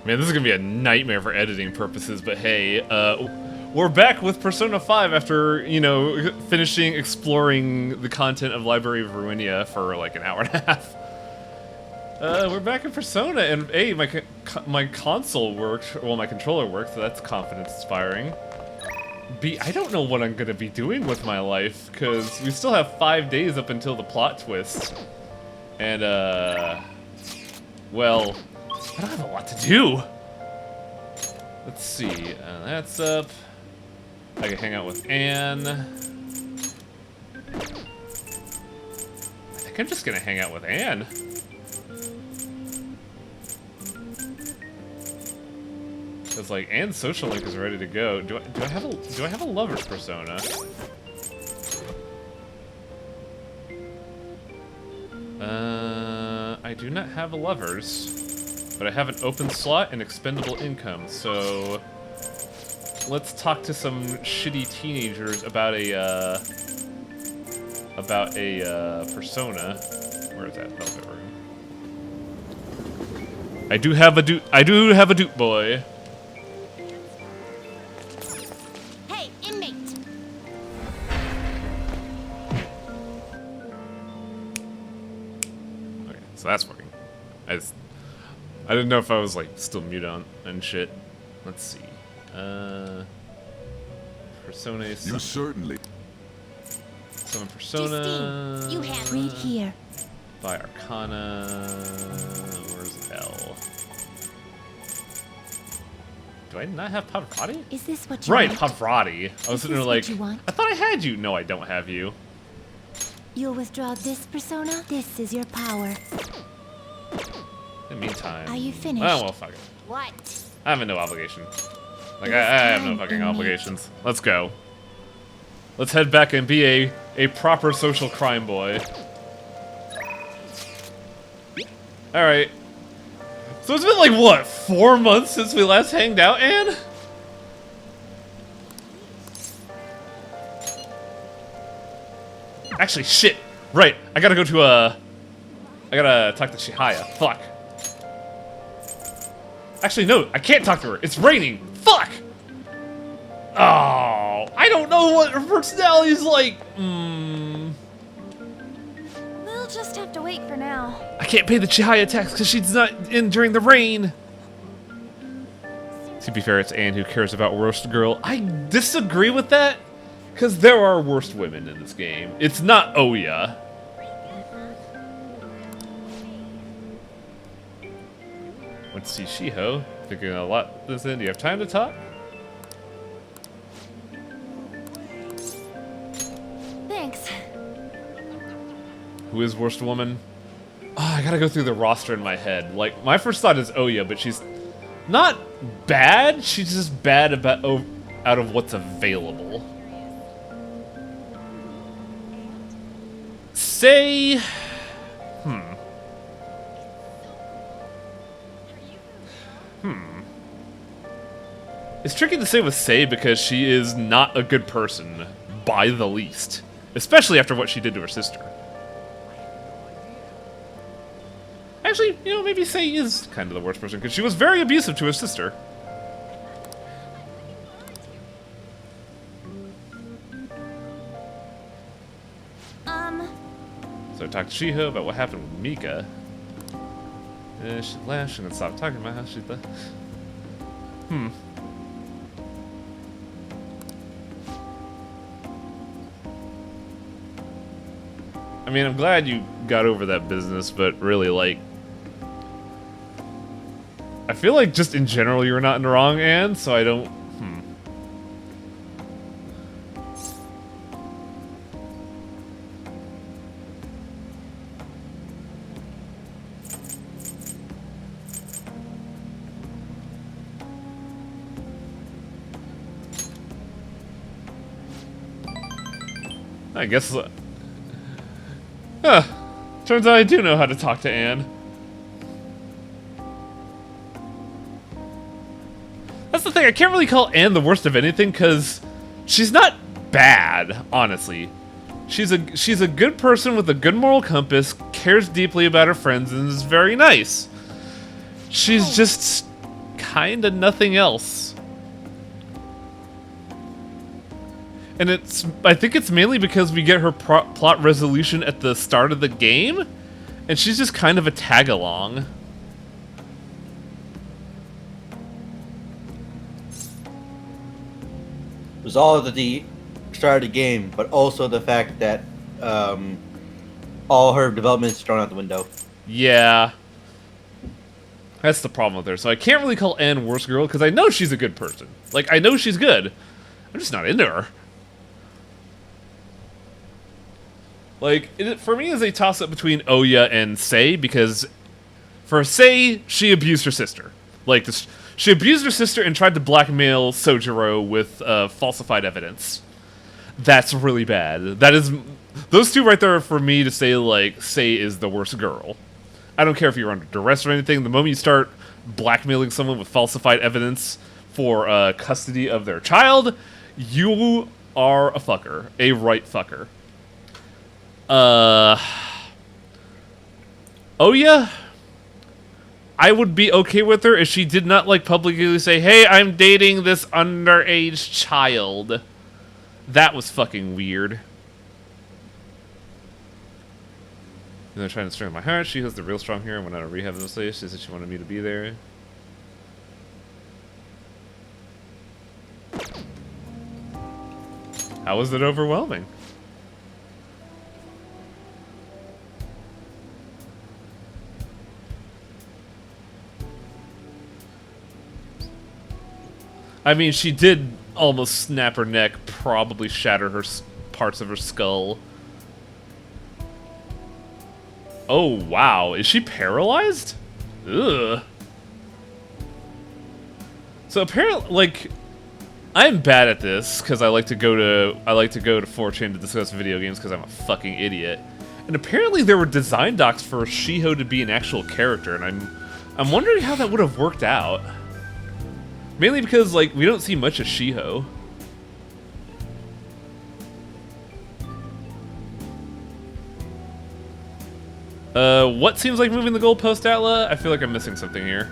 Man, this is gonna be a nightmare for editing purposes, but hey, we're back with Persona 5 after, you know, finishing exploring the content of Library of Ruinia for like an hour and a half. We're back in Persona, and hey, my console worked, well, my controller worked, so that's confidence-inspiring. B, I don't know what I'm gonna be doing with my life, because we still have 5 days up until the plot twist. And, well, I don't have a lot to do. Let's see, that's up. I can hang out with Anne. I think I'm just gonna hang out with Anne. Cause like Anne's social link is ready to go. Do I have a lover's persona? I do not have a lover's, but I have an open slot and expendable income. So let's talk to some shitty teenagers about a persona. Where is that velvet room? I do have a dupe boy. Hey, inmate. Okay, so that's working. I didn't know if I was like still mute on and shit. Let's see. Persona. You certainly. Summon persona. Justine, you have Right here. By Arcana. Where's L? Do I not have Pavarotti? Is this what you Right, want? Pavarotti. I was sitting there this like, what you want? I thought I had you. No, I don't have you. You'll withdraw this persona? This is your power. In the meantime. Are you finished? Oh, well, fuck it. What? I have no obligation. Like, It I is have no time, fucking inmate. obligations. Let's go. Let's head back and be a proper social crime boy. Alright. So it's been like, what, 4 months since we last hanged out, Anne? Actually, shit. Right, I gotta go to, I gotta talk to Chihaya. Fuck. Actually, no, I can't talk to her. It's raining. Fuck! Oh, I don't know what her personality is like. We'll just have to wait for now. I can't pay the Chihaya tax because she's not in during the rain. To be fair, it's Anne who cares about worst girl. I disagree with that because there are worst women in this game. It's not Oya. Let's see, Shiho. Thinking a lot this in. Do you have time to talk? Thanks. Who is worst woman? Oh, I gotta go through the roster in my head. Like, my first thought is Oya, but she's not bad. She's just bad about out of what's available. Say, It's tricky to say with Sei because she is not a good person, by the least. Especially after what she did to her sister. Actually, you know, maybe Sei is kind of the worst person because she was very abusive to her sister. So I talked to Shiho about what happened with Mika. She laughed and then stopped talking about how she thought. I mean, I'm glad you got over that business, but really, like, I feel like just in general you're not in the wrong, Anne, so I don't. I guess. Turns out I do know how to talk to Anne. That's the thing, I can't really call Anne the worst of anything, because she's not bad, honestly. She's a good person with a good moral compass, cares deeply about her friends, and is very nice. She's just kinda nothing else. And I think it's mainly because we get her plot resolution at the start of the game, and she's just kind of a tag-along. It was all at the start of the game, but also the fact that all her development is thrown out the window. Yeah. That's the problem with her. So I can't really call Anne worst girl, because I know she's a good person. Like, I know she's good. I'm just not into her. Like, for me, it's a toss-up between Oya and Sei, because for Sei, she abused her sister. Like, she abused her sister and tried to blackmail Sojiro with falsified evidence. That's really bad. That is... Those two right there are for me to say, like, Sei is the worst girl. I don't care if you're under duress or anything. The moment you start blackmailing someone with falsified evidence for custody of their child, you are a fucker. A right fucker. Oya, I would be okay with her if she did not, like, publicly say, hey, I'm dating this underage child. That was fucking weird. And they're trying to strengthen my heart. She has the real strong hero and went out of rehab in this place. She said she wanted me to be there. How was it overwhelming? I mean, she did almost snap her neck, probably shatter her parts of her skull. Oh, wow. Is she paralyzed? Ugh. So apparently, like, I'm bad at this because I like to go to 4chan to discuss video games because I'm a fucking idiot. And apparently there were design docs for Shiho to be an actual character, and I'm wondering how that would have worked out. Mainly because, like, we don't see much of Shiho. What seems like moving the goalpost, Atla? I feel like I'm missing something here.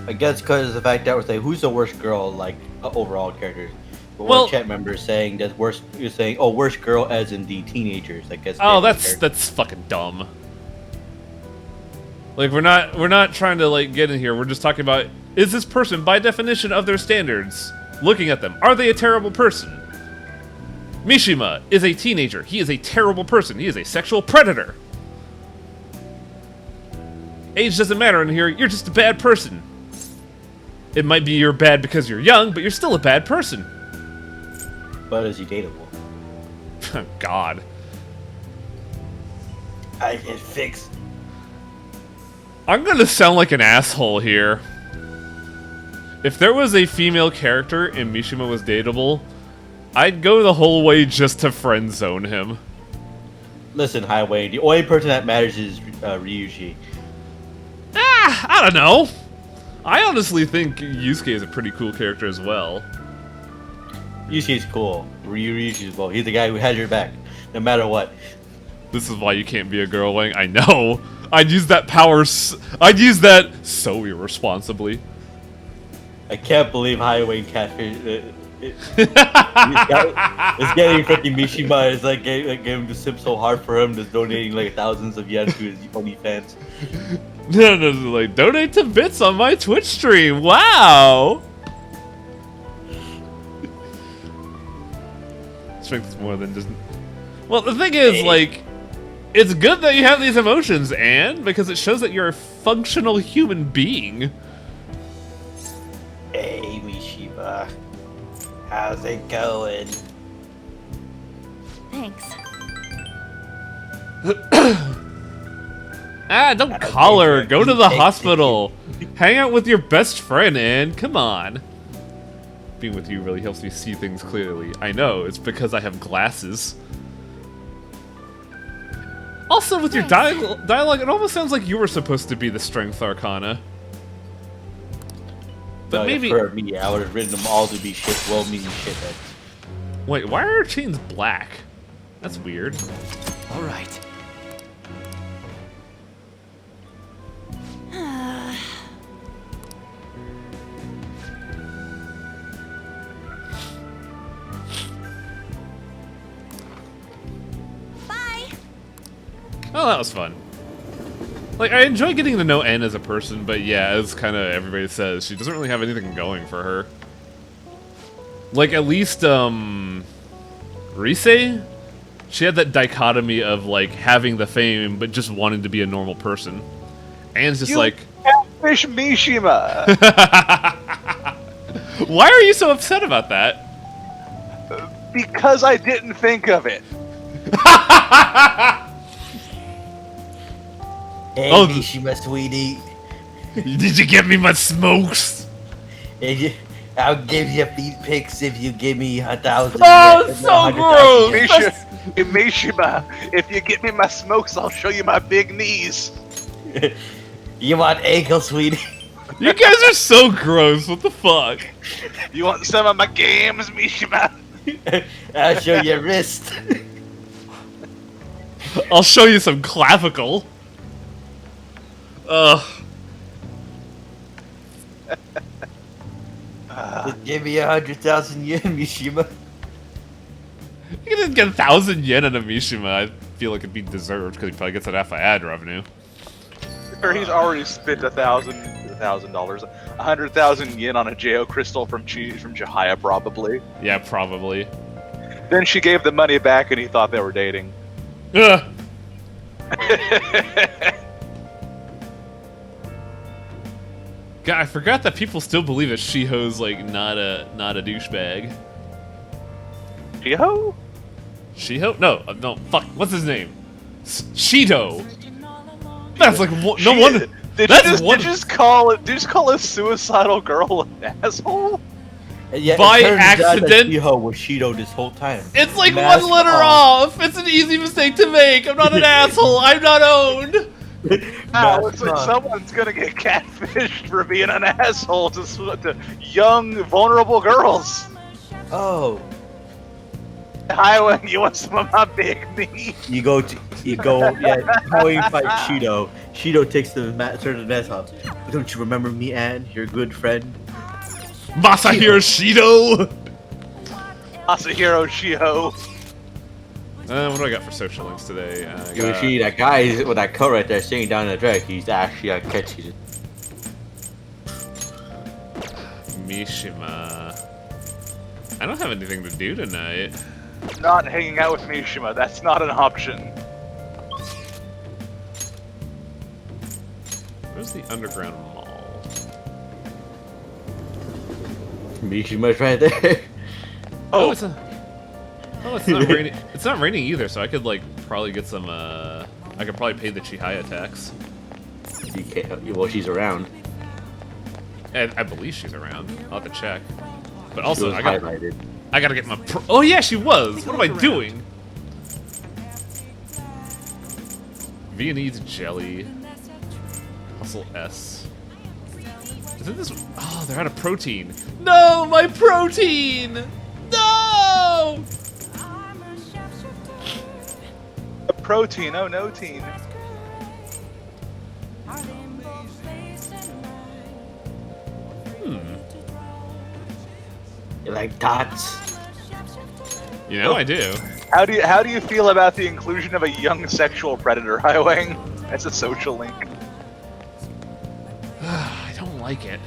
I guess because of the fact that we're saying who's the worst girl, like overall characters. But Well, one chat member is saying that worst. You're saying, oh, worst girl as in the teenagers. I guess. Oh, that's fucking dumb. Like, we're not trying to, like, get in here. We're just talking about, is this person, by definition of their standards, looking at them, are they a terrible person? Mishima is a teenager. He is a terrible person. He is a sexual predator. Age doesn't matter in here. You're just a bad person. It might be you're bad because you're young, but you're still a bad person. But is he dateable? God. I get fixed. I'm gonna sound like an asshole here. If there was a female character and Mishima was dateable, I'd go the whole way just to friend zone him. Listen, Highway, the only person that matters is Ryuji. I don't know. I honestly think Yusuke is a pretty cool character as well. Yusuke's cool. Ryuji's well. He's the guy who has your back, no matter what. This is why you can't be a girl, Wang. I know. I'd use that power. I'd use that so irresponsibly. I can't believe Highway Catfish. It's getting freaking Mishima is like getting him to simp so hard for him, just donating like thousands of yen to his OnlyFans. No, like, donate to bits on my Twitch stream. Wow. Strength is more than just. Well, the thing is, like, it's good that you have these emotions, Anne, because it shows that you're a functional human being. Hey, Mishima. How's it going? Thanks. Don't call her. Go to the hospital. Hang out with your best friend, Anne. Come on. Being with you really helps me see things clearly. I know, it's because I have glasses. Also, with your dialogue, it almost sounds like you were supposed to be the Strength Arcana. But No, maybe... for me, I would have written them all to be well-meaning shitheads. Wait, why are her chains black? That's weird. All right. Oh, that was fun. Like, I enjoy getting to know N as a person, but yeah, as kind of everybody says, she doesn't really have anything going for her. Like, at least, Rise? She had that dichotomy of, like, having the fame, but just wanting to be a normal person. Anne's just like... Catfish Mishima! Why are you so upset about that? Because I didn't think of it. Hey, Oh, Mishima, sweetie. Did you get me my smokes? I'll give you feet pics if you give me 1,000. Oh, it's so gross! Mishima, if you get me my smokes, I'll show you my big knees. You want ankle, sweetie? You guys are so gross, what the fuck? You want some of my games, Mishima? I'll show you wrist. I'll show you some clavicle. Ugh. Just give me 100,000 yen, Mishima. You can just get 1,000 yen out of Mishima. I feel like it'd be deserved because he probably gets that FI ad revenue. Or he's already spent $1,000, 100,000 yen on a Geo crystal from Chihaya, probably. Yeah, probably. Then she gave the money back, and he thought they were dating. Ugh. God, I forgot that people still believe that Shiho's like not a douchebag. Shiho? Shiho? No, no. Fuck. What's his name? Shido. That's like no one. Did you just call a suicidal girl an asshole? Yeah, By it turns out that accident? Shiho was Shido this whole time. It's like Mask one letter off. It's an easy mistake to make. I'm not an asshole. I'm not owned. Wow, Mask looks like on. someone's gonna get catfished for being an asshole to young, vulnerable girls. Oh, Highway, you want some of my big meat? yeah. How you fight Shido? Shido takes the mask off. Don't you remember me, Anne? Your good friend. Masahiro Shido. Masahiro Shiho. What do I got for social links today? You see that guy with that coat right there sitting down in the track. He's actually a catchy. Mishima. I don't have anything to do tonight. Not hanging out with Mishima, that's not an option. Where's the underground mall? Mishima's right there. Oh, it's not raining. It's not raining either, so I could like probably get some. I could probably pay the Chihaya tax. You can't. Well, she's around. And I believe she's around. I'll have to check. But She also, was highlighted. I gotta get my. Oh yeah, she was. What am I doing? Viennese jelly. Hustle S. Isn't this? Oh, they're out of protein. No, my protein. No. A protein, oh no teen. You like tots? You know I do. How do you feel about the inclusion of a young sexual predator, Highway? That's a social link. I don't like it.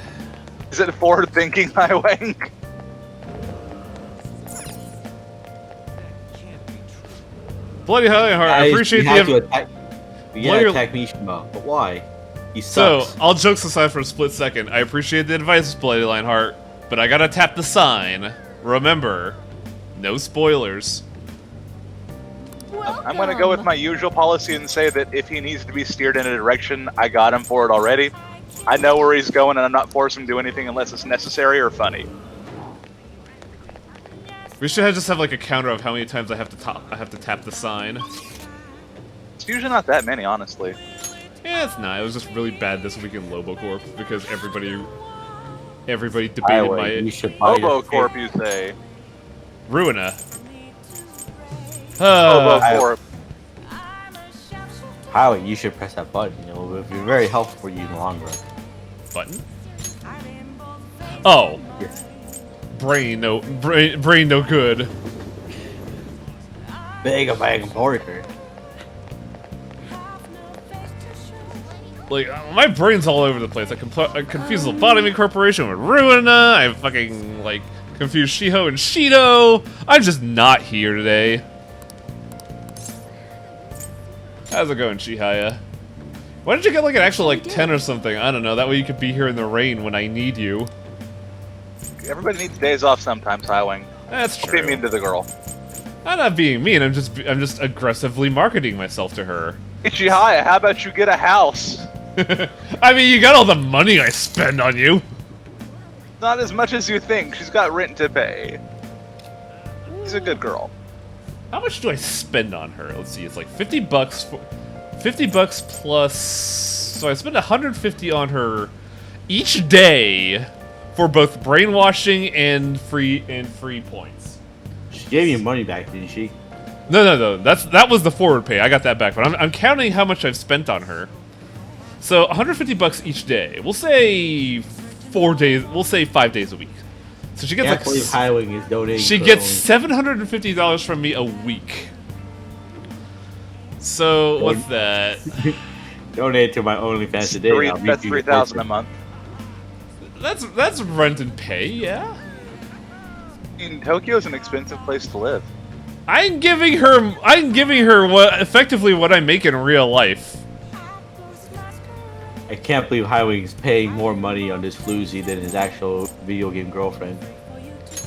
Is it forward thinking, Highway? Bloody hell, Heart. I appreciate you have to the. attack. You Bloody- gotta attack Mishima, but why? He So, sucks. all jokes aside for a split second, I appreciate the advice, Bloody Lionheart, but I gotta tap the sign. Remember, no spoilers. I'm gonna go with my usual policy and say that if he needs to be steered in a direction, I got him for it already. I know where he's going, and I'm not forcing him to do anything unless it's necessary or funny. We should just have like a counter of how many times I have to tap the sign. It's usually not that many, honestly. Yeah, it's not. It was just really bad this week in Lobocorp because everybody debated Highway, you my should buy your Obocorp, you say. Ruina. Obocorp. Highway, you should press that button. You know, it'll be very helpful for you in the long run. Button. Oh, Yes. brain no good. Big porker. Like, my brain's all over the place. I confuse Lobotomy Corporation with Ruina. I fucking, like, confuse Shiho and Shido. I'm just not here today. How's it going, Chihaya? Why did you get, like, an actual, like, 10 or something? I don't know. That way you could be here in the rain when I need you. Everybody needs days off sometimes, Highwing. That's Don't be true. mean to the girl. I'm not being mean. I'm just aggressively marketing myself to her. Ichihaya, how about you get a house? I mean, you got all the money I spend on you. Not as much as you think. She's got rent to pay. She's a good girl. How much do I spend on her? Let's see. It's like 50 bucks. 50 bucks plus. So I spend 150 on her each day for both brainwashing and free points. She gave you money back, didn't she? No. That was the forward pay. I got that back, but I'm counting how much I've spent on her. So 150 bucks each day. We'll say 4 days. We'll say 5 days a week. So she gets Can't believe like Highwing is donating. she for gets only- $750 from me a week. So what's that? donate to my OnlyFans today. and I'll read That's you the 3,000 a person. month. That's rent and pay, yeah. I mean, Tokyo's an expensive place to live. I'm giving her what effectively what I make in real life. I can't believe Highwing's paying more money on this floozy than his actual video game girlfriend.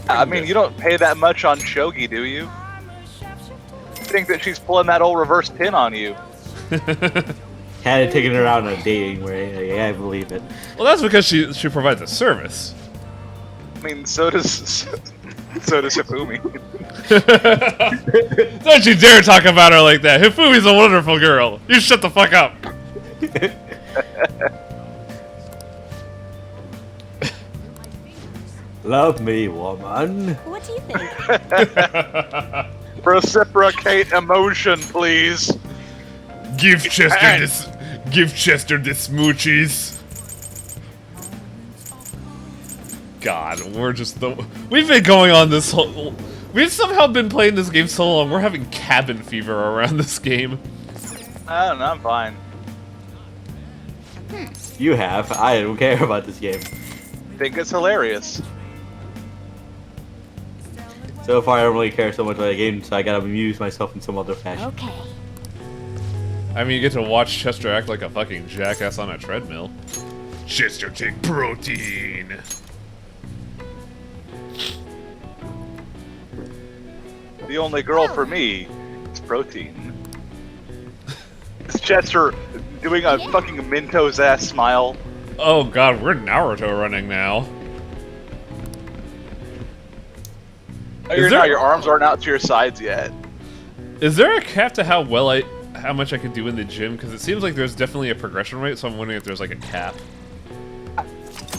I mean, you don't pay that much on Shogi, do you? I think that she's pulling that old reverse pin on you. Had it taken her out on a dating way. Yeah, I believe it. Well, that's because she provides a service. I mean, so does Hifumi. Don't you dare talk about her like that. Hifumi's a wonderful girl. You shut the fuck up. Love me, woman. What do you think? Reciprocate emotion, please. Give Chester this smoochies. God, we've been going on this whole. We've somehow been playing this game so long. We're having cabin fever around this game. I don't know, I'm fine. You have. I don't care about this game. Think it's hilarious. So far, I don't really care so much about the game, so I gotta amuse myself in some other fashion. Okay. I mean, you get to watch Chester act like a fucking jackass on a treadmill. Chester, take protein. The only girl for me is protein. Is Chester doing a fucking Minto's ass smile? Oh god, we're Naruto running now. Oh, you're there- not, your arms aren't out to your sides yet. Is there a cap to how much I can do in the gym? Because it seems like there's definitely a progression rate, so I'm wondering if there's like a cap.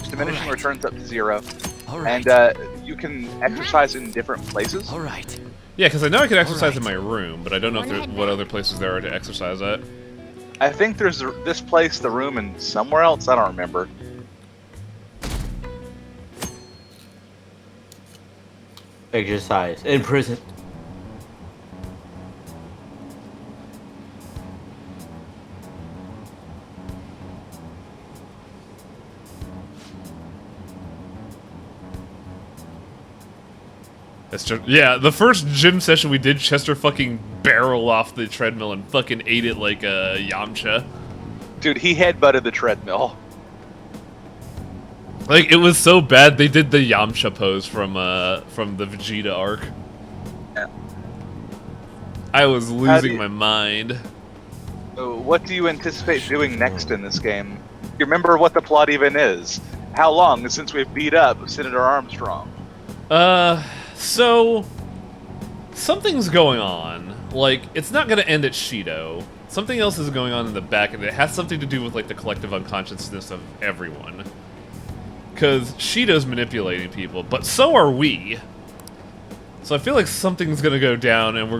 Diminishing returns up to 0. Alright. And you can exercise in different places. Alright. Yeah, because I know I can exercise in my Alright. room, but I don't know if what other places there are to exercise at. I think there's this place, the room, and somewhere else. I don't remember. Exercise. In prison. That's just, yeah, the first gym session we did, Chester fucking barreled off the treadmill and fucking ate it like a Yamcha. Dude, he headbutted the treadmill. Like, it was so bad, they did the Yamcha pose from the Vegeta arc. Yeah. I was do losing you- my mind. So what do you anticipate doing next in this game? You remember what the plot even is? How long since we've beat up Senator Armstrong? So something's going on. Like, it's not gonna end at Shido. Something else is going on in the back, and it has something to do with like the collective unconsciousness of everyone. Because Shido's manipulating people, but so are we. So I feel like something's gonna go down, and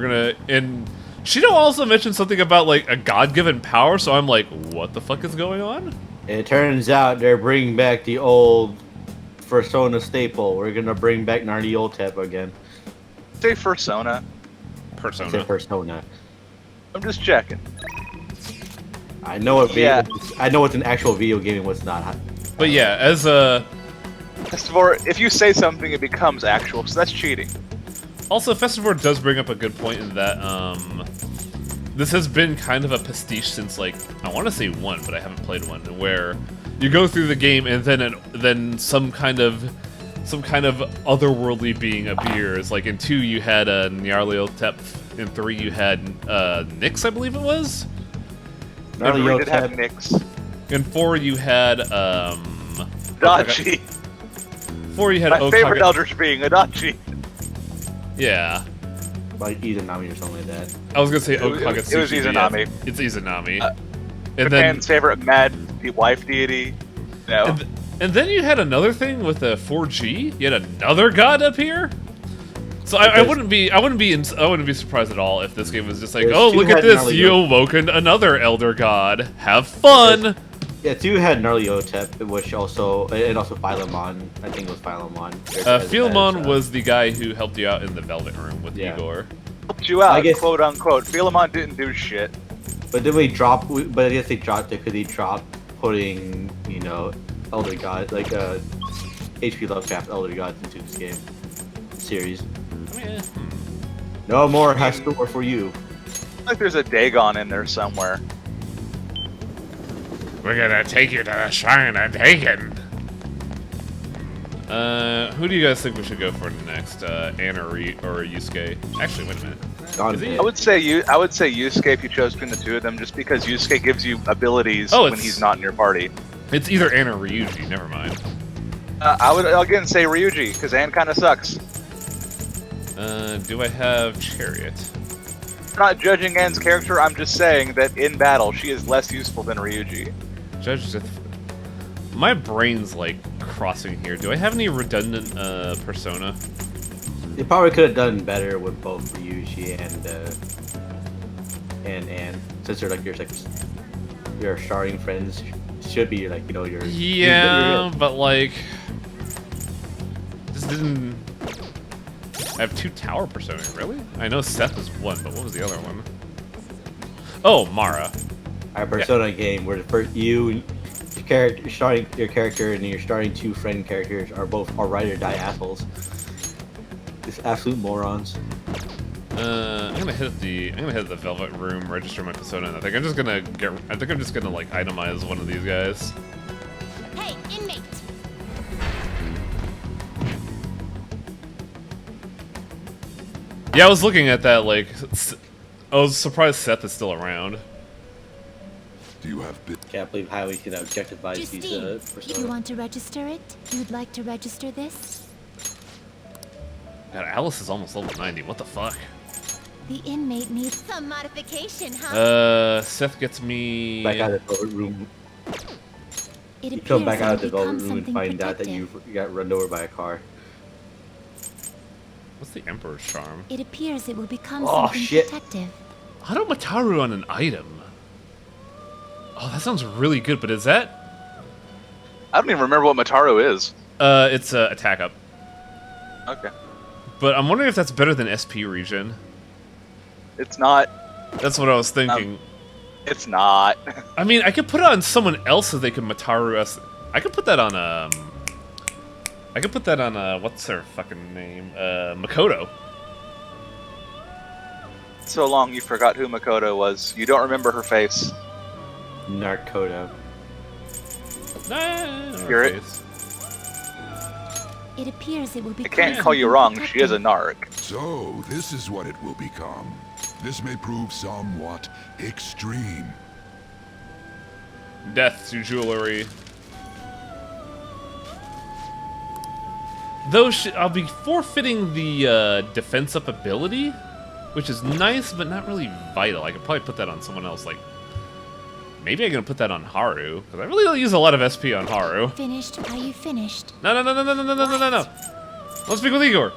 and Shido also mentioned something about like a god-given power. So I'm like, what the fuck is going on? It turns out they're bringing back the old Persona staple. We're gonna bring back Nardi Oltep again. Say Persona. I said Persona. Persona. I'm just checking. I know what Yeah. I know what's an actual video game and what's not. But yeah, as a Festivore, if you say something, it becomes actual, so that's cheating. also Festivore does bring up a good point in that this has been kind of a pastiche since like I want to say 1, but I haven't played 1, where you go through the game and then some kind of otherworldly being appears. Like in 2 you had Nyarlathotep, in 3 you had Nyx, I believe it was. Gnarly We did have Yotep. Nyx. In 4 you had Adachi. 4 you had My favorite Okage. Eldritch being Adachi. Yeah. Like Izanami or something like that. I was gonna say It was- Okagetsuchi. it was but Izanami. Yeah, it's Izanami. and Japan's favorite mad wife deity. No. and then you had another thing with a 4G. You had another god appear. So I Because- wouldn't be surprised at all if this game was just like, There's oh, two look at had this, Gnarly you Yotep. awoken another elder god. Have fun. Yeah, 2 had Gnarly Yotep, which also Philemon. I think it was Philemon. Philemon was the guy who helped you out in the Velvet Room with Yeah. Igor. Helped you out, I guess- quote unquote. Philemon didn't do shit. But then we dropped. But I guess they dropped it because they dropped putting, Elder God, like HP Lovecraft Elder Gods into this game series. I mean, No more has store for you. Like there's a Dagon in there somewhere. we're gonna take you to the shrine of Dagon. Who do you guys think we should go for next? Anne or Yusuke? Actually, wait a minute. Gone Is he- dead. I would say Yusuke if you chose between the two of them, just because Yusuke gives you abilities Oh, when it's- he's not in your party. It's either Anne or Ryuji. Never mind. I would again say Ryuji because Anne kind of sucks. Do I have Chariot? I'm not judging Anne's character. I'm just saying that in battle she is less useful than Ryuji. Judge Death. My brain's like crossing here. Do I have any redundant persona? They probably could have done better with both Ryuji and Anne, since they're like your starting friends should be like your Yeah, but like this didn't. I have 2 tower persona. Really? I know Seth is 1, but what was the other one? Oh, Mara. our Persona game where the first your character and your starting 2 friend characters are both ride or die assholes. Just absolute morons. I'm gonna hit the Velvet Room, register my persona, and I think I'm just gonna like itemize one of these guys. Hey, inmate! Yeah, I was looking at that, like, I was surprised Seth is still around. Do you have bit? Can't believe how he can objectify these Justine, you Persona. want to register it? You'd like to register this? God, Alice is almost level 90, what the fuck? The inmate needs Some modification, huh? Seth gets me... Back out of the Velvet Room. it You appears come back it out of will the Velvet become Room and something find out that protective. you got run over by a car. What's the Emperor's Charm? It appears it will become Oh, something shit. protective. Auto Mataru on an item? Oh, that sounds really good, but is that... I don't even remember what Mataru is. It's attack up. Okay. But I'm wondering if that's better than SP Regen. It's not. That's what I was thinking. It's not. I mean, I could put it on someone else so they could Mataru us. I could put that on, what's her fucking name? Makoto. So long you forgot who Makoto was. You don't remember her face. Narcoto. Nah, Spirit. It appears it will I become can't call you something wrong. She is a protective. narc. So, this is what it will become. This may prove somewhat extreme. Death to jewelry. Though I'll be forfeiting the defense up ability, which is nice, but not really vital. I could probably put that on someone else. Like, maybe I'm gonna put that on Haru, because I really don't use a lot of SP on Haru. Finished? Are you finished? No. Let's speak with Igor.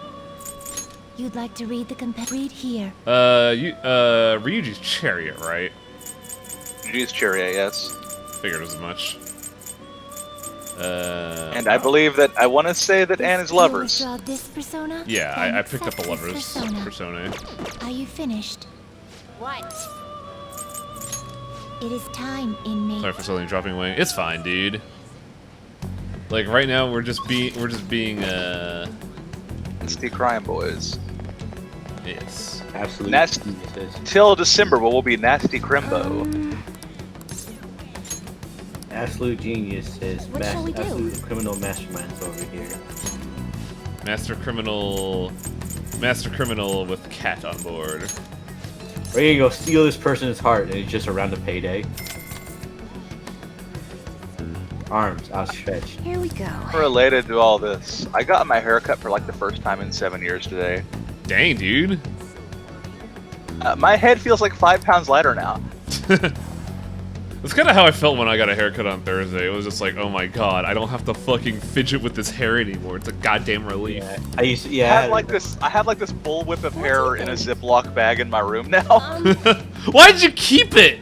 You'd like to read the read here. Ryuji's Chariot, right? She's Chariot, yes. Figured as much. And I believe that I want to say that Anne is You'll lovers. withdraw this persona? Yeah, Then I picked up accept a this lover's persona. Are you finished? What? It is time, inmate. Sorry for suddenly dropping away. It's fine, dude. Like right now, we're just being Nasty crime boys. yes. Absolute Nasty. geniuses. Till December, we'll be Nasty Crimbo. Absolute geniuses. What shall we do? Absolute criminal masterminds over here. Master criminal with cat on board. We're gonna go steal this person's heart, and it's just around a payday. Arms outstretched. Here we go. Related to all this, I got my haircut for like the first time in 7 years today. Dang, dude. My head feels like 5 pounds lighter now. That's kind of how I felt when I got a haircut on Thursday. It was just like, oh my god, I don't have to fucking fidget with this hair anymore. It's a goddamn relief. Yeah, I used to. I Yeah. have like this bullwhip of hair in a Ziploc bag in my room now. Why'd you keep it?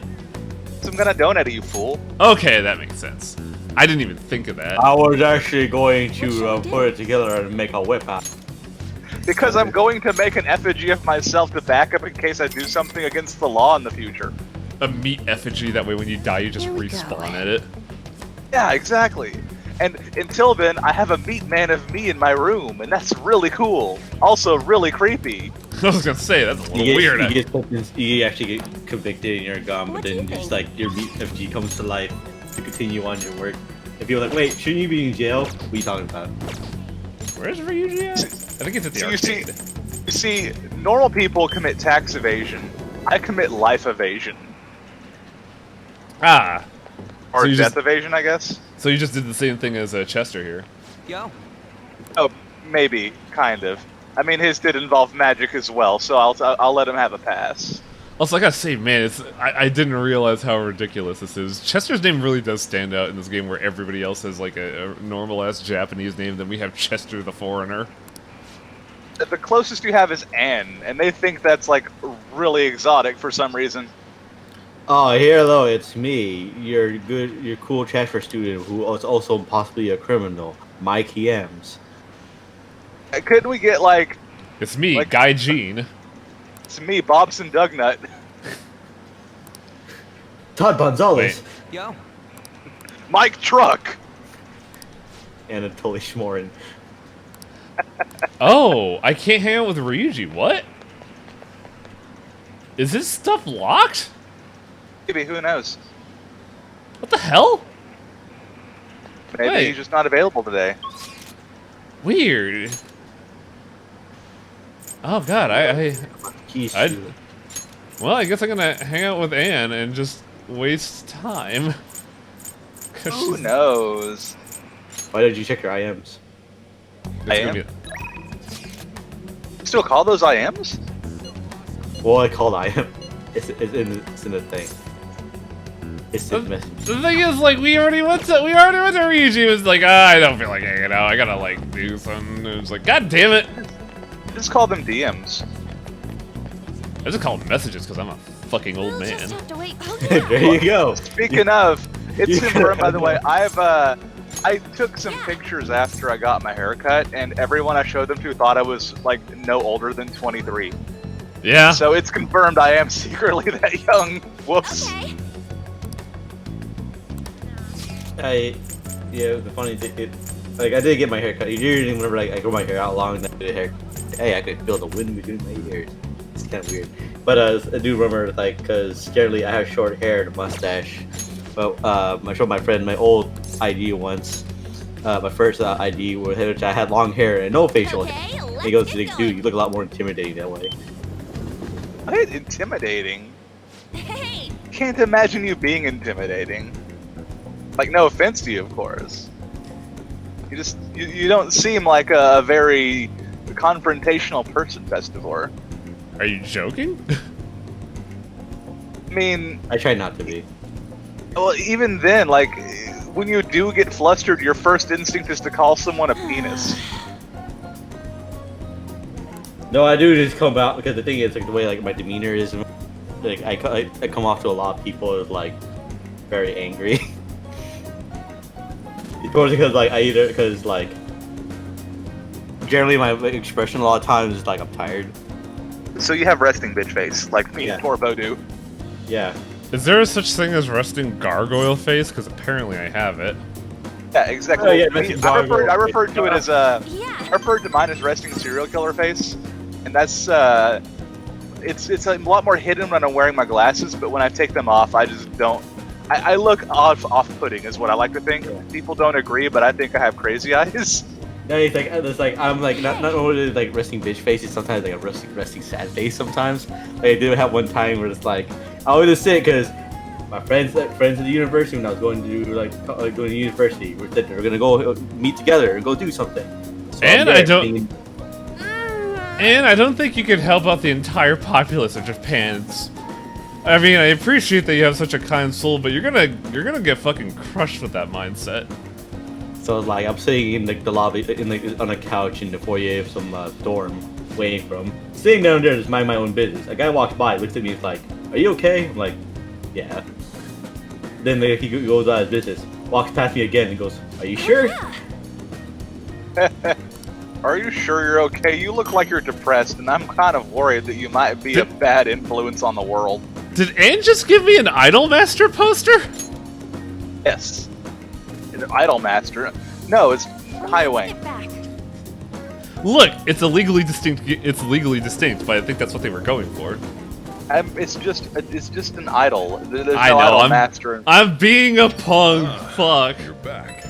So I'm gonna donate it, you fool. Okay, that makes sense. I didn't even think of that. I was actually going to put it together and make a whip out. Because I'm going to make an effigy of myself to back up in case I do something against the law in the future. A meat effigy, that way when you die you just Here we go. respawn at it. Yeah, exactly. And until then, I have a meat man of me in my room, and that's really cool. Also really creepy. I was gonna say, that's a little weird. You actually get convicted and you're gone, What but do then you just think? like your meat FG comes to life to continue on your work. And people are like, wait, shouldn't you be in jail? What are you talking about? Where's Ryuji at? I think it's at the So arcade. you see, normal people commit tax evasion. I commit life evasion. Ah, Or So you death just- evasion, I guess. so you just did the same thing as Chester here. Oh, maybe, kind of. I mean, his did involve magic as well, so I'll let him have a pass. Also, I gotta say, man, I didn't realize how ridiculous this is. Chester's name really does stand out in this game where everybody else has like a normal-ass Japanese name, then we have Chester the Foreigner. The closest you have is Anne, and they think that's like really exotic for some reason. Oh, hello, it's me, your cool transfer student who is also possibly a criminal, Mike Ems. Couldn't we get like, It's me, Like- Guy Gene. it's me, Bobson Dugnut? Todd Gonzalez, Wait. Mike Truck! Anatoly Shmorin. Oh, I can't hang out with Ryuji. What? Is this stuff locked? Maybe, who knows? What the hell? Maybe Wait. he's just not available today. Weird. Oh god, Keys I'd- to- well, I guess I'm gonna hang out with Anne and just waste time. 'Cause Who she's- knows? Why did you check your IMs? it's I gonna am? be- Still call those IMs? Well, I called IM. It's in the thing. It's in the message. The thing is, like, we already went to Ryuji. It was like, I don't feel like hanging out. I gotta like do something. It was like, god damn it! Just call them DMs. I just call them messages because I'm a fucking old We'll man. just have to wait. Oh, There you go. Speaking of, it's you- confirmed by the way, I took some pictures after I got my haircut, and everyone I showed them to thought I was like no older than 23. Yeah. So it's confirmed I am secretly that young. Whoops. Okay. The funny thing, like I did get my hair cut. Usually whenever like, I grow my hair out long, and I get a hair. Hey, I could feel the wind between my ears. It's kind of weird. But I do remember like, cause generally I have short hair and a mustache. But I showed my friend my old ID once. My first ID which I had long hair and no facial hair. Okay, let's He goes, get dude, going. you look a lot more intimidating that way. What? Intimidating? Hey, Can't imagine you being intimidating. Like, no offense to you, of course. You don't seem like a very confrontational person, Festivore. Are you joking? I mean, I try not to be. well, even then, like, when you do get flustered, your first instinct is to call someone a penis. No, I do just come out because the thing is like the way like my demeanor is. Like I come off to a lot of people as like very angry. It's mostly because like because like generally my expression a lot of times is like I'm tired. So you have resting bitch face, like me Yeah. and Torbo do. Yeah. Is there such thing as resting gargoyle face? Because apparently I have it. Yeah, exactly. Oh, yeah, I referred to it as I Yeah. referred to mine as resting serial killer face, and that's it's a lot more hidden when I'm wearing my glasses, but when I take them off, I just don't. I look off-putting, is what I like to think. People don't agree, but I think I have crazy eyes. No, it's like I'm like not only like resting bitch face, it's sometimes like a resting sad face sometimes. Like, I did have one time where it's like I always just sit because my friends at the university when I was going to going to university, we said we're gonna go meet together and go do something. So And I'm I there don't- thinking, And I don't think you could help out the entire populace of Japan. I mean, I appreciate that you have such a kind soul, but you're gonna get fucking crushed with that mindset. So like I'm sitting in like the lobby, on a couch in the foyer of some dorm, waiting for him. Sitting down there, just mind my own business. A guy walks by, looks at me, and is like, "Are you okay?" I'm like, "Yeah." Then like, he goes out of his business, walks past me again, and goes, "Are you sure?" Are you sure you're okay? You look like you're depressed, and I'm kind of worried that you might be a bad influence on the world. Did Anne just give me an Idolmaster poster? Yes. An Idolmaster. No, it's Highway. Get back. Look, it's legally distinct. It's legally distinct, but I think that's what they were going for. It's just an idol. There's I no know. Idolmaster. I'm being a punk. Fuck. You're back.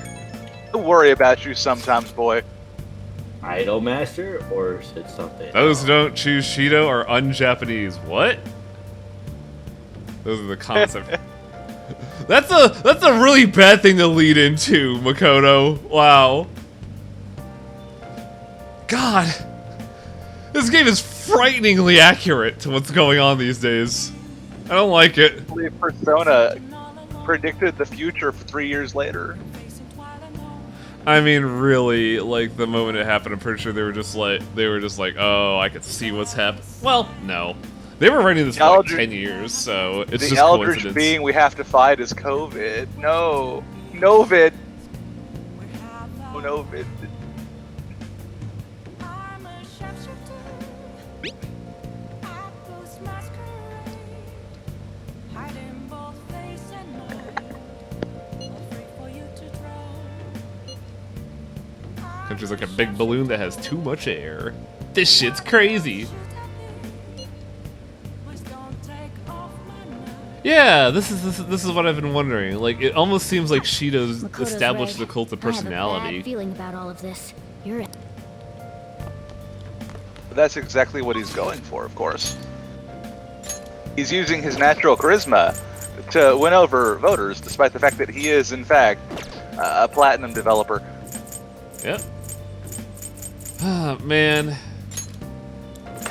I worry about you sometimes, boy. Idolmaster or said something. Those who don't choose Shido are un-Japanese. What? Those are the concepts. That's a really bad thing to lead into, Makoto. Wow. God. This game is frighteningly accurate to what's going on these days. I don't like it. I believe Persona predicted the future for 3 years later. I mean, really, like the moment it happened, I'm pretty sure they were just like, oh, I could see what's happening. Well, no, they were writing this for like 10 years, so it's The just eldritch coincidence. being we have to fight is COVID. No, Novid. Oh, Novid. Country's like a big balloon that has too much air. This shit's crazy. Yeah, this is what I've been wondering. Like, it almost seems like Shido's Makoto's established right. the cult of I have a personality. bad feeling about all of this. You're right. But that's exactly what he's going for, of course. He's using his natural charisma to win over voters, despite the fact that he is, in fact, a platinum developer. Yep. Ah, man.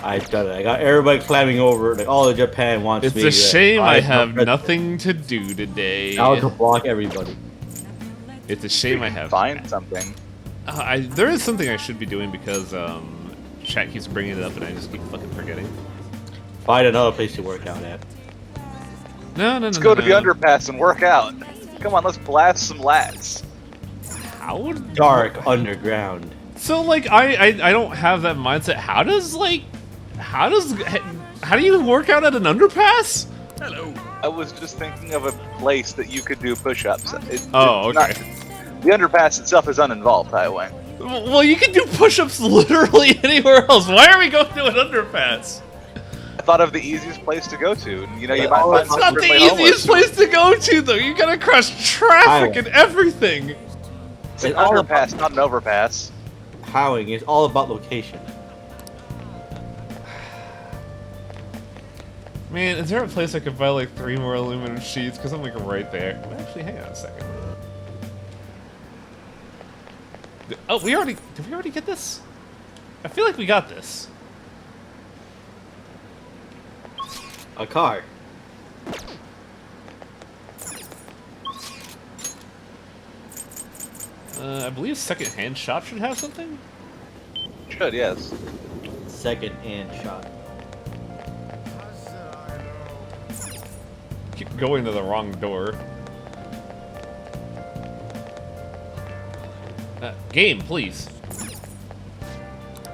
I've done it. I got everybody clamming over. Like all of Japan wants It's me. a shame I have nothing. nothing to do today. I'll to block everybody. It's a shame I have. Find something. There is something I should be doing because chat keeps bringing it up and I just keep fucking forgetting. Find another place to work out at. No. Let's go to the underpass and work out. Come on, let's blast some lats. How? Dark underground. So like I don't have that mindset. How do you work out at an underpass? Hello. I was just thinking of a place that you could do push-ups. Oh, okay. The underpass itself is uninvolved, Highway. Well, you can do push-ups literally anywhere else. Why are we going to an underpass? I thought of the easiest place to go to. You know, you might find It's not the really homeless. easiest place to go to, though. You gotta cross traffic and everything. It's an It's all underpass, not an overpass. Howling is all about location. Man, is there a place I could buy like 3 more aluminum sheets? Because I'm like right there. Actually, hang on a second. Oh, did we already get this? I feel like we got this. A car. I believe second-hand shop should have something. Should, yes. Second hand shot. Keep going to the wrong door. Game, please.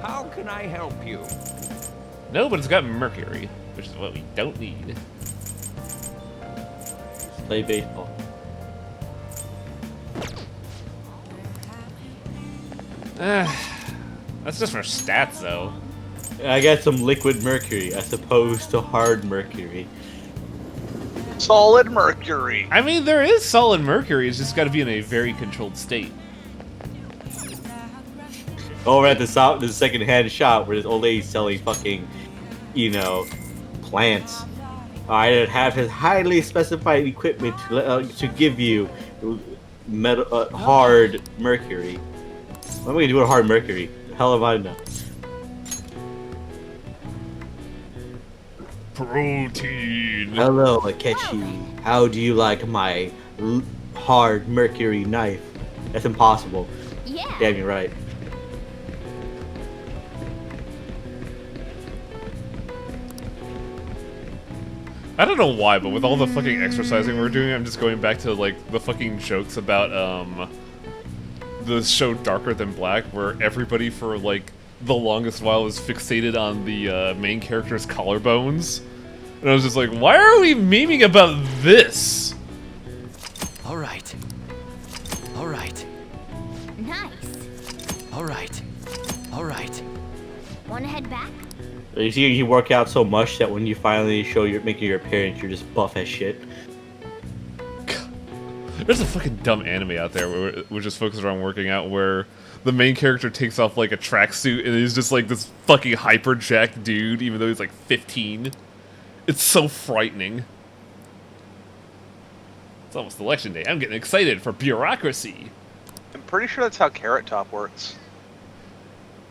How can I help you? No, but it's got mercury, which is what we don't need. Play baseball. That's just for stats, though. I got some liquid mercury as opposed to hard mercury. Solid mercury. I mean, there is solid mercury. It's just got to be in a very controlled state. Over at the second-hand shop where this old lady's selling fucking, you know, plants. I have his highly specified equipment to give you metal, hard mercury. What am I gonna do with hard mercury? The hell am I know? Protein. Hello, Akechi. How do you like my hard mercury knife? That's impossible. Yeah. Damn, you're right. I don't know why, but with all the fucking exercising we're doing, I'm just going back to like the fucking jokes about the show Darker Than Black, where everybody for like the longest while was fixated on the main character's collarbones. And I was just like, why are we memeing about this? All right. All right. Nice. All right. All right. Wanna head back? You see, you work out so much that when you finally making your appearance, you're just buff as shit. There's a fucking dumb anime out there which is focused around working out, where the main character takes off like a tracksuit and he's just like this fucking hyper jacked dude, even though he's like 15. It's so frightening. It's almost election day. I'm getting excited for bureaucracy. I'm pretty sure that's how Carrot Top works.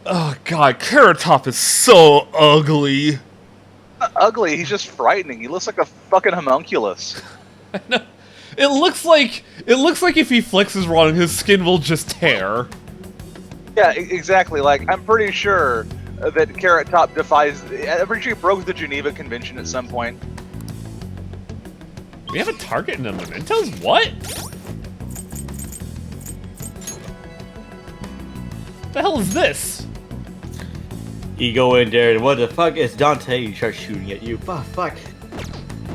Oh god, Carrot Top is so ugly. Not ugly, he's just frightening. He looks like a fucking homunculus. No, it looks like if he flexes wrong, his skin will just tear. Yeah, exactly. Like, I'm pretty sure that Carrot Top defies... I'm pretty sure he broke the Geneva Convention at some point. We have a target in the mementos? What? The hell is this? You go in there and what the fuck is Dante? He starts shooting at you. Fuck.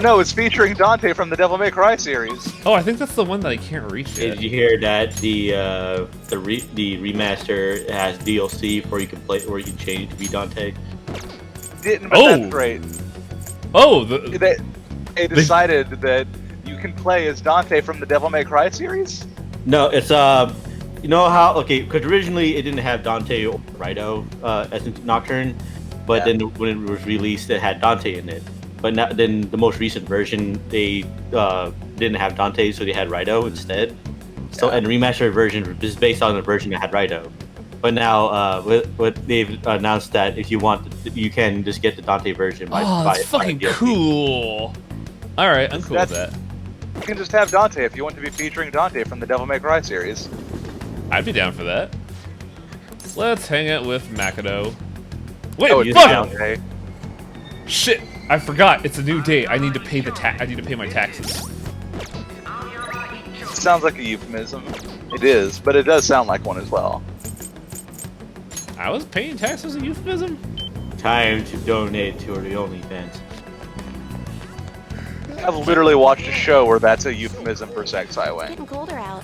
No, it's featuring Dante from the Devil May Cry series. Oh, I think that's the one that I can't reach yet. Did you hear that the remaster has DLC where you can play, where you can change to be Dante? Didn't, but Oh! that's great. Oh, They decided that you can play as Dante from the Devil May Cry series? No, it's you know how because originally it didn't have Dante or Raito as Nocturne, but Yeah. then when it was released, it had Dante in it. But now, then the most recent version, they didn't have Dante, so they had Raito instead. So and the remastered version is based on the version that had Raito. But now, what they've announced that if you want, you can just get the Dante version. oh, that's fucking DLC. cool. All right, I'm cool with that. You can just have Dante if you want to be featuring Dante from the Devil May Cry series. I'd be down for that. Let's hang out with Makoto. Wait, Oh, it's fuck! Dante. Shit, I forgot. It's a new day. I need to pay I need to pay my taxes. Sounds like a euphemism. It is, but it does sound like one as well. I was paying taxes a euphemism? Time to donate to the OnlyFans. I've literally watched a show where that's a euphemism for sex highway. Getting colder out.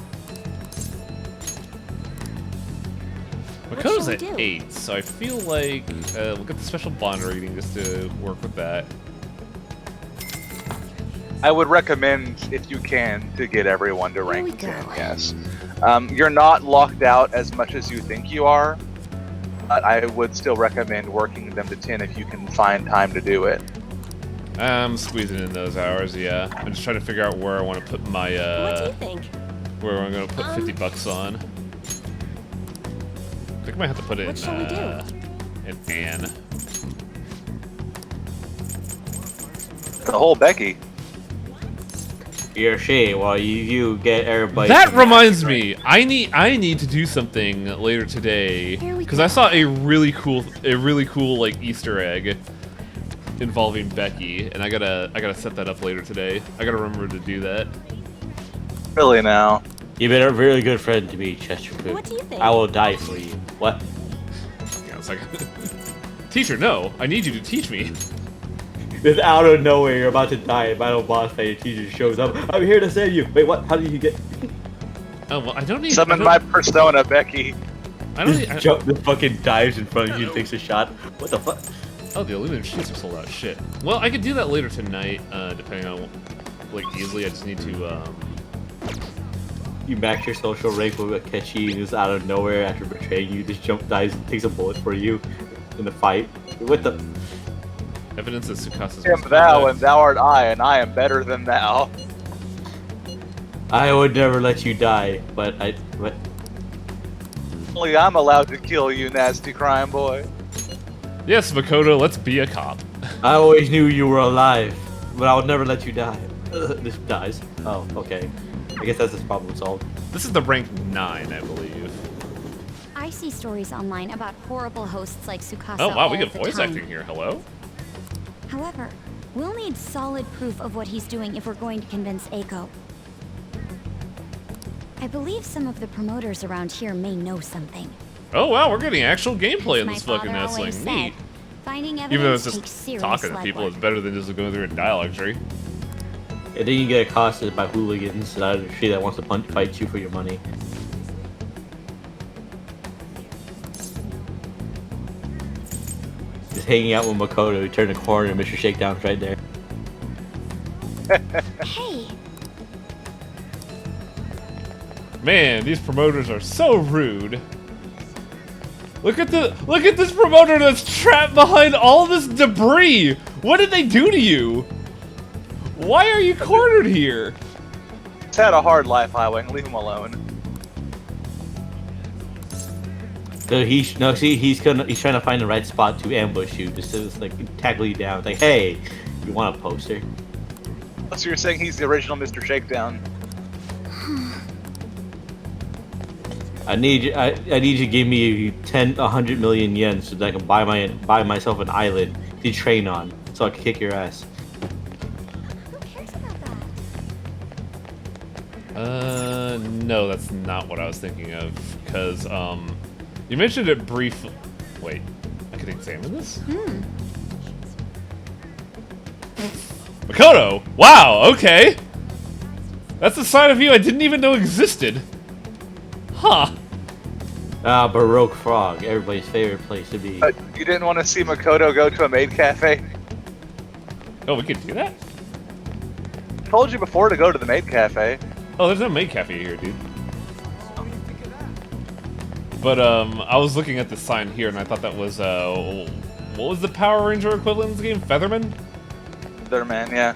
Makoto's shall at we do? 8, so I feel like we'll get the special bond rating just to work with that. I would recommend, if you can, to get everyone to Here we rank go. 10, yes. You're not locked out as much as you think you are, but I would still recommend working them to 10 if you can find time to do it. I'm squeezing in those hours, yeah. I'm just trying to figure out where I want to put my, What do you think? where I'm going to put 50 bucks on. I think I might have to put it What in, shall we do? in Anne. The whole Becky. You're shit while you get everybody. That reminds me, I need to do something later today Here we because I saw a really cool like Easter egg involving Becky, and I gotta set that up later today. I gotta remember to do that. Really now. You've been a really good friend to me, Chesterfield. What do you think? I will die for you. What? Yeah, it's like, teacher, no, I need you to teach me. Just out of nowhere, you're about to die, and battle boss fight, your teacher shows up. I'm here to save you. Wait, what? How did you get? Oh well, I don't need. Summon my persona, Becky. I don't Just need. jump, just fucking dives in front of you and takes a shot. What the fuck? Oh, the aluminum sheets are sold out. Shit. Well, I could do that later tonight, depending on, like, easily. I just need to, You max your social rank with Akechi and just out of nowhere after betraying you, just jump, dives, and takes a bullet for you in the fight. What the? evidence that Tsukasa's. I am thou, and thou art I, and I am better than thou. I would never let you die, but what? Only I'm allowed to kill you, nasty crime boy. Yes, Makoto, let's be a cop. I always knew you were alive, but I would never let you die. This dies. Oh, okay. I guess that's his problem solved. This is the rank 9, I believe. I see stories online about horrible hosts like Tsukasa. Oh wow, we all get the voice time. acting here. Hello? However, we'll need solid proof of what he's doing if we're going to convince Eiko. I believe some of the promoters around here may know something. Oh wow, we're getting actual gameplay in My this fucking father wrestling. always said, Neat. finding Even though evidence it's takes just serious talking to people, legwork. it's better than just going through a dialogue tree. And then you get accosted by hooligans out of the street that wants to fight you for your money. Just hanging out with Makoto, you turn the corner and Mr. Shakedown's right there. Hey, Man, these promoters are so rude. Look at this promoter that's trapped behind all this debris. What did they do to you? Why are you cornered here? He's had a hard life, Highwing. Leave him alone. So he's trying to find the right spot to ambush you, just to like tackle you down. It's like, hey, you want a poster? So you're saying he's the original Mr. Shakedown? I need you to give me 100 million yen so that I can buy myself an island to train on, so I can kick your ass. who cares about that? No, that's not what I was thinking of. Cause you mentioned it briefly. Wait, I can examine this. Makoto! Wow, okay! That's a side of you I didn't even know existed. Huh. Ah, Baroque Frog, everybody's favorite place to be. You didn't want to see Makoto go to a maid cafe? Oh, we could do that? Told you before to go to the maid cafe. Oh, there's no maid cafe here, dude. But, I was looking at the sign here and I thought that was, what was the Power Ranger equivalent in this game? Featherman? There, man, yeah.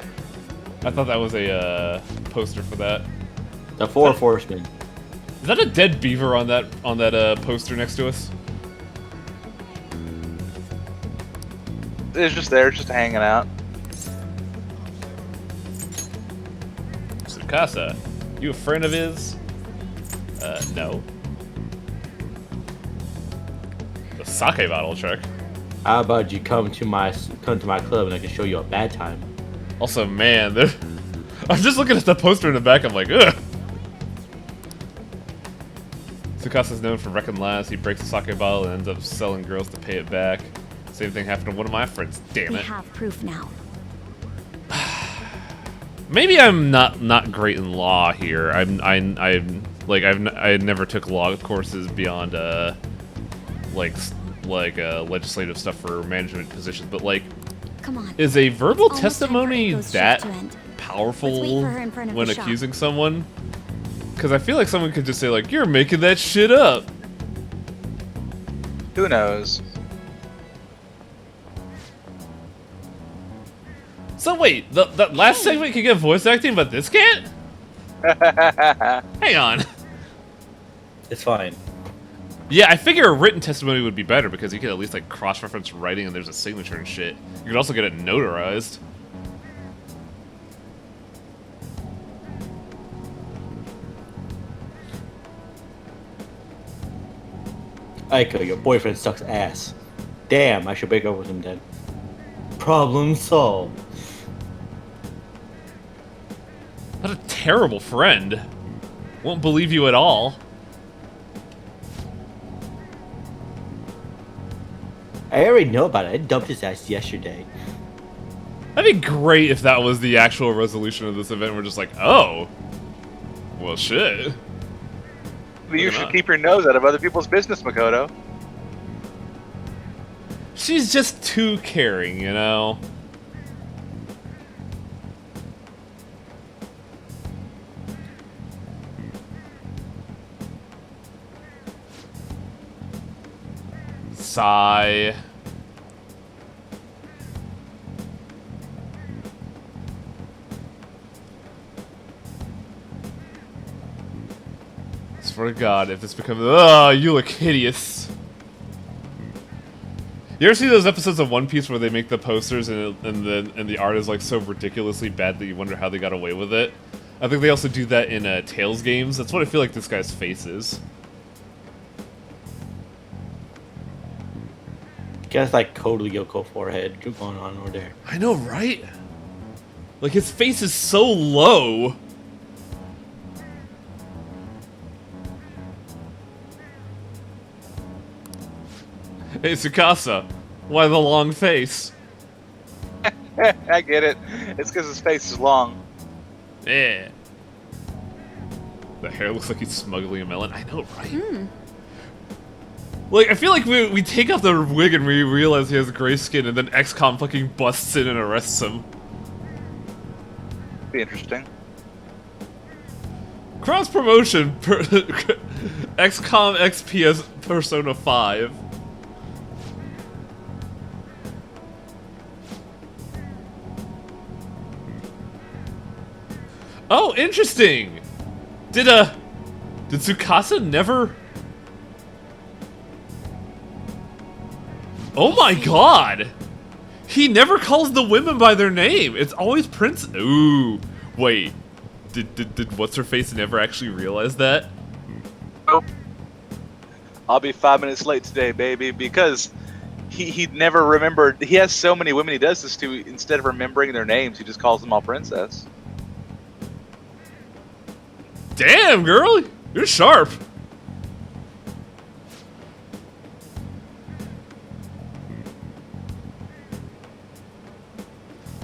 I thought that was a, poster for that. The Four Horsemen. Is that a dead beaver on that poster next to us? It's just there, just hanging out. Tsukasa, you a friend of his? No. The sake bottle trick. How about you come to my club and I can show you a bad time? Also, man, I'm just looking at the poster in the back. I'm like, ugh. Tsukasa's known for wrecking lives. He breaks a sake bottle and ends up selling girls to pay it back. Same thing happened to one of my friends. Damn We it. have proof now. Maybe I'm not great in law here. I never took law courses beyond legislative stuff for management positions. But like, Come on. is a verbal Almost time for testimony Eiko's shift that to end. powerful Let's wait for her in front of when the shop. accusing someone? Because I feel like someone could just say like, "You're making that shit up." Who knows? So wait, the last segment can get voice acting, but this can't? Hang on. It's fine. Yeah, I figure a written testimony would be better because you could at least like cross-reference writing and there's a signature and shit. You could also get it notarized. Aiko, your boyfriend sucks ass. Damn, I should break up with him then. Problem solved. What a terrible friend. Won't believe you at all. I already know about it. I dumped his ass yesterday. That'd be great if that was the actual resolution of this event. We're just like, oh, well, shit. You should keep your nose out of other people's business, Makoto. She's just too caring, you know? Sigh. I swear to God, if this becomes, you look hideous. You ever see those episodes of One Piece where they make the posters and the art is like so ridiculously bad that you wonder how they got away with it? I think they also do that in Tales games. That's what I feel like this guy's face is. Guy's like Code Lyoko forehead going on over there. I know, right? Like his face is so low. Hey, Tsukasa, why the long face? I get it. It's because his face is long. Yeah. The hair looks like he's smuggling a melon. I know, right? Like, I feel like we take off the wig and we realize he has gray skin, and then XCOM fucking busts in and arrests him. Be interesting. Cross promotion, XCOM XPS Persona 5. Oh, interesting. Did Tsukasa never? Oh my God! He never calls the women by their name. It's always Prince. Ooh, wait. Did what's her face never actually realize that? I'll be 5 minutes late today, baby, because he never remembered. He has so many women he does this to. Instead of remembering their names, he just calls them all princess. Damn, girl, you're sharp.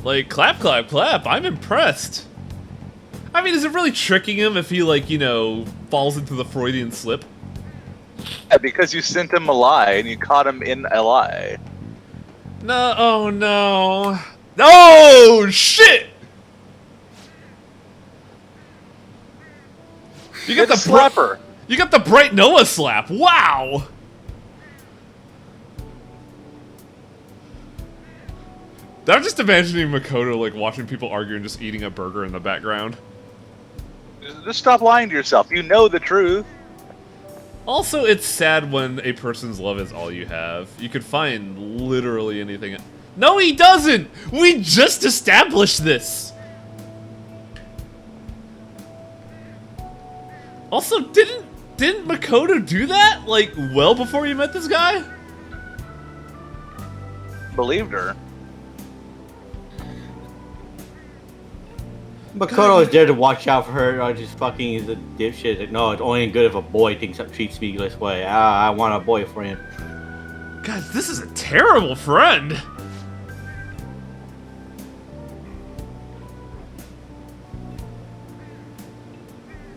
Like, clap, clap, clap. I'm impressed. I mean, is it really tricking him if he, like, you know, falls into the Freudian slip? Yeah, because you sent him a lie and you caught him in a lie. No, oh no. Oh, shit! You got the slapper. You got the Bright Noah slap. Wow! I'm just imagining Makoto, like, watching people argue and just eating a burger in the background. Just stop lying to yourself. You know the truth. Also, it's sad when a person's love is all you have. You could find literally anything. No, he doesn't! We just established this! Also, didn't Makoto do that, like, well before you met this guy? Believed her. Makoto is there to watch out for her. Or just fucking is a dipshit. Like, no, it's only good if a boy treats me this way. I want a boyfriend. God, this is a terrible friend.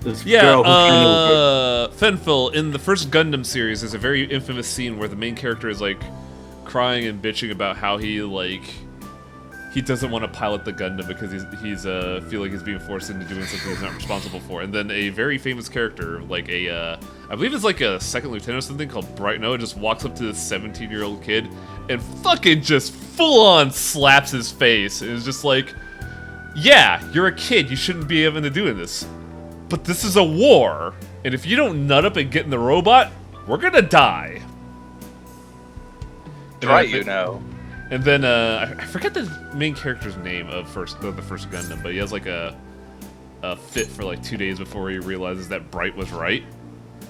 This Yeah, girl who kind of Fenfil, in the first Gundam series, there's a very infamous scene where the main character is, like, crying and bitching about how he, like, he doesn't want to pilot the Gundam because he's feel like he's being forced into doing something he's not responsible for. And then a very famous character, like I believe it's like a second lieutenant or something called Bright Noah, just walks up to this 17-year-old kid and fucking just full-on slaps his face. And is just like, yeah, you're a kid, you shouldn't be having to do this. But this is a war, and if you don't nut up and get in the robot, we're gonna die. Right, you know. And then, I forget the main character's name of the first Gundam, but he has like a fit for like 2 days before he realizes that Bright was right.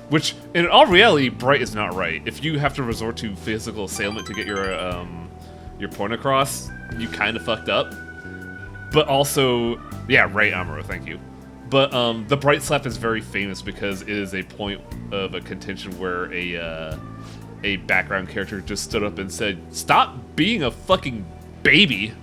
Which, in all reality, Bright is not right. If you have to resort to physical assailment to get your point across, you kind of fucked up. But also, yeah, right, Amuro, thank you. But the Bright Slap is very famous because it is a point of a contention where a background character just stood up and said, "Stop being a fucking baby."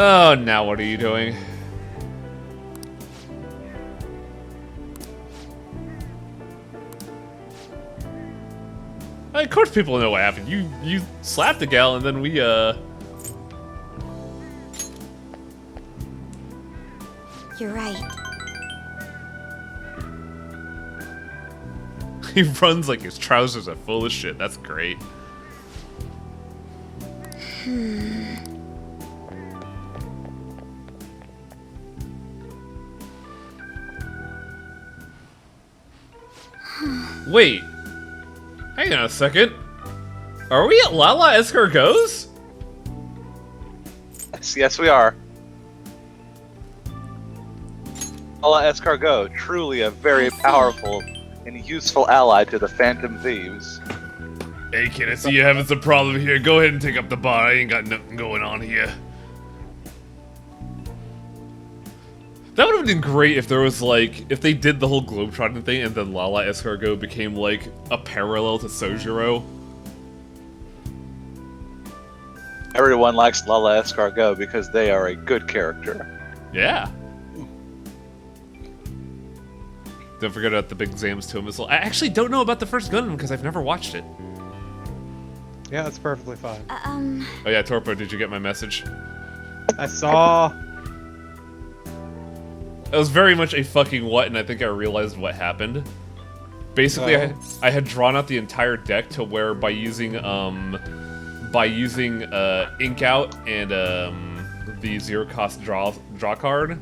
Oh, now what are you doing? Of course people know what happened. You slapped the gal and then we, You're right. He runs like his trousers are full of shit. That's great. Wait. Hang on a second. Are we at Lala Escargot's? Yes, we are. Lala Escargot, truly a very powerful and useful ally to the Phantom Thieves. Hey kid, I see you having some problem here. Go ahead and take up the bar. I ain't got nothing going on here. That would have been great if there was like, if they did the whole Globetrotting thing and then Lala Escargot became like a parallel to Sojiro. Everyone likes Lala Escargot because they are a good character. Yeah. Don't forget about the big Zams Toe missile. I actually don't know about the first Gundam because I've never watched it. Yeah, that's perfectly fine. Oh yeah, Torpo, did you get my message? I saw. It was very much a fucking what, and I think I realized what happened. Basically, I had drawn out the entire deck to where by using Ink Out and the zero cost draw card,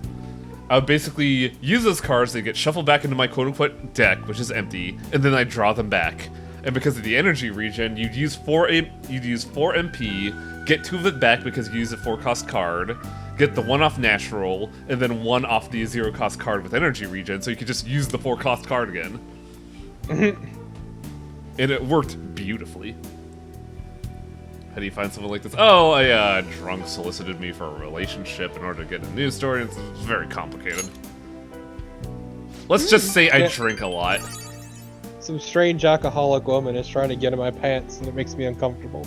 I would basically use those cards, they get shuffled back into my quote-unquote deck, which is empty, and then I draw them back. And because of the energy regen, you'd use 4 MP, get 2 of it back because you use a 4-cost card, get the 1 off natural, and then 1 off the 0-cost card with energy regen, so you could just use the 4-cost card again. And it worked beautifully. How do you find someone like this? Oh, a drunk solicited me for a relationship in order to get a news story, and it's very complicated. Let's just say I drink a lot. Some strange alcoholic woman is trying to get in my pants, and it makes me uncomfortable.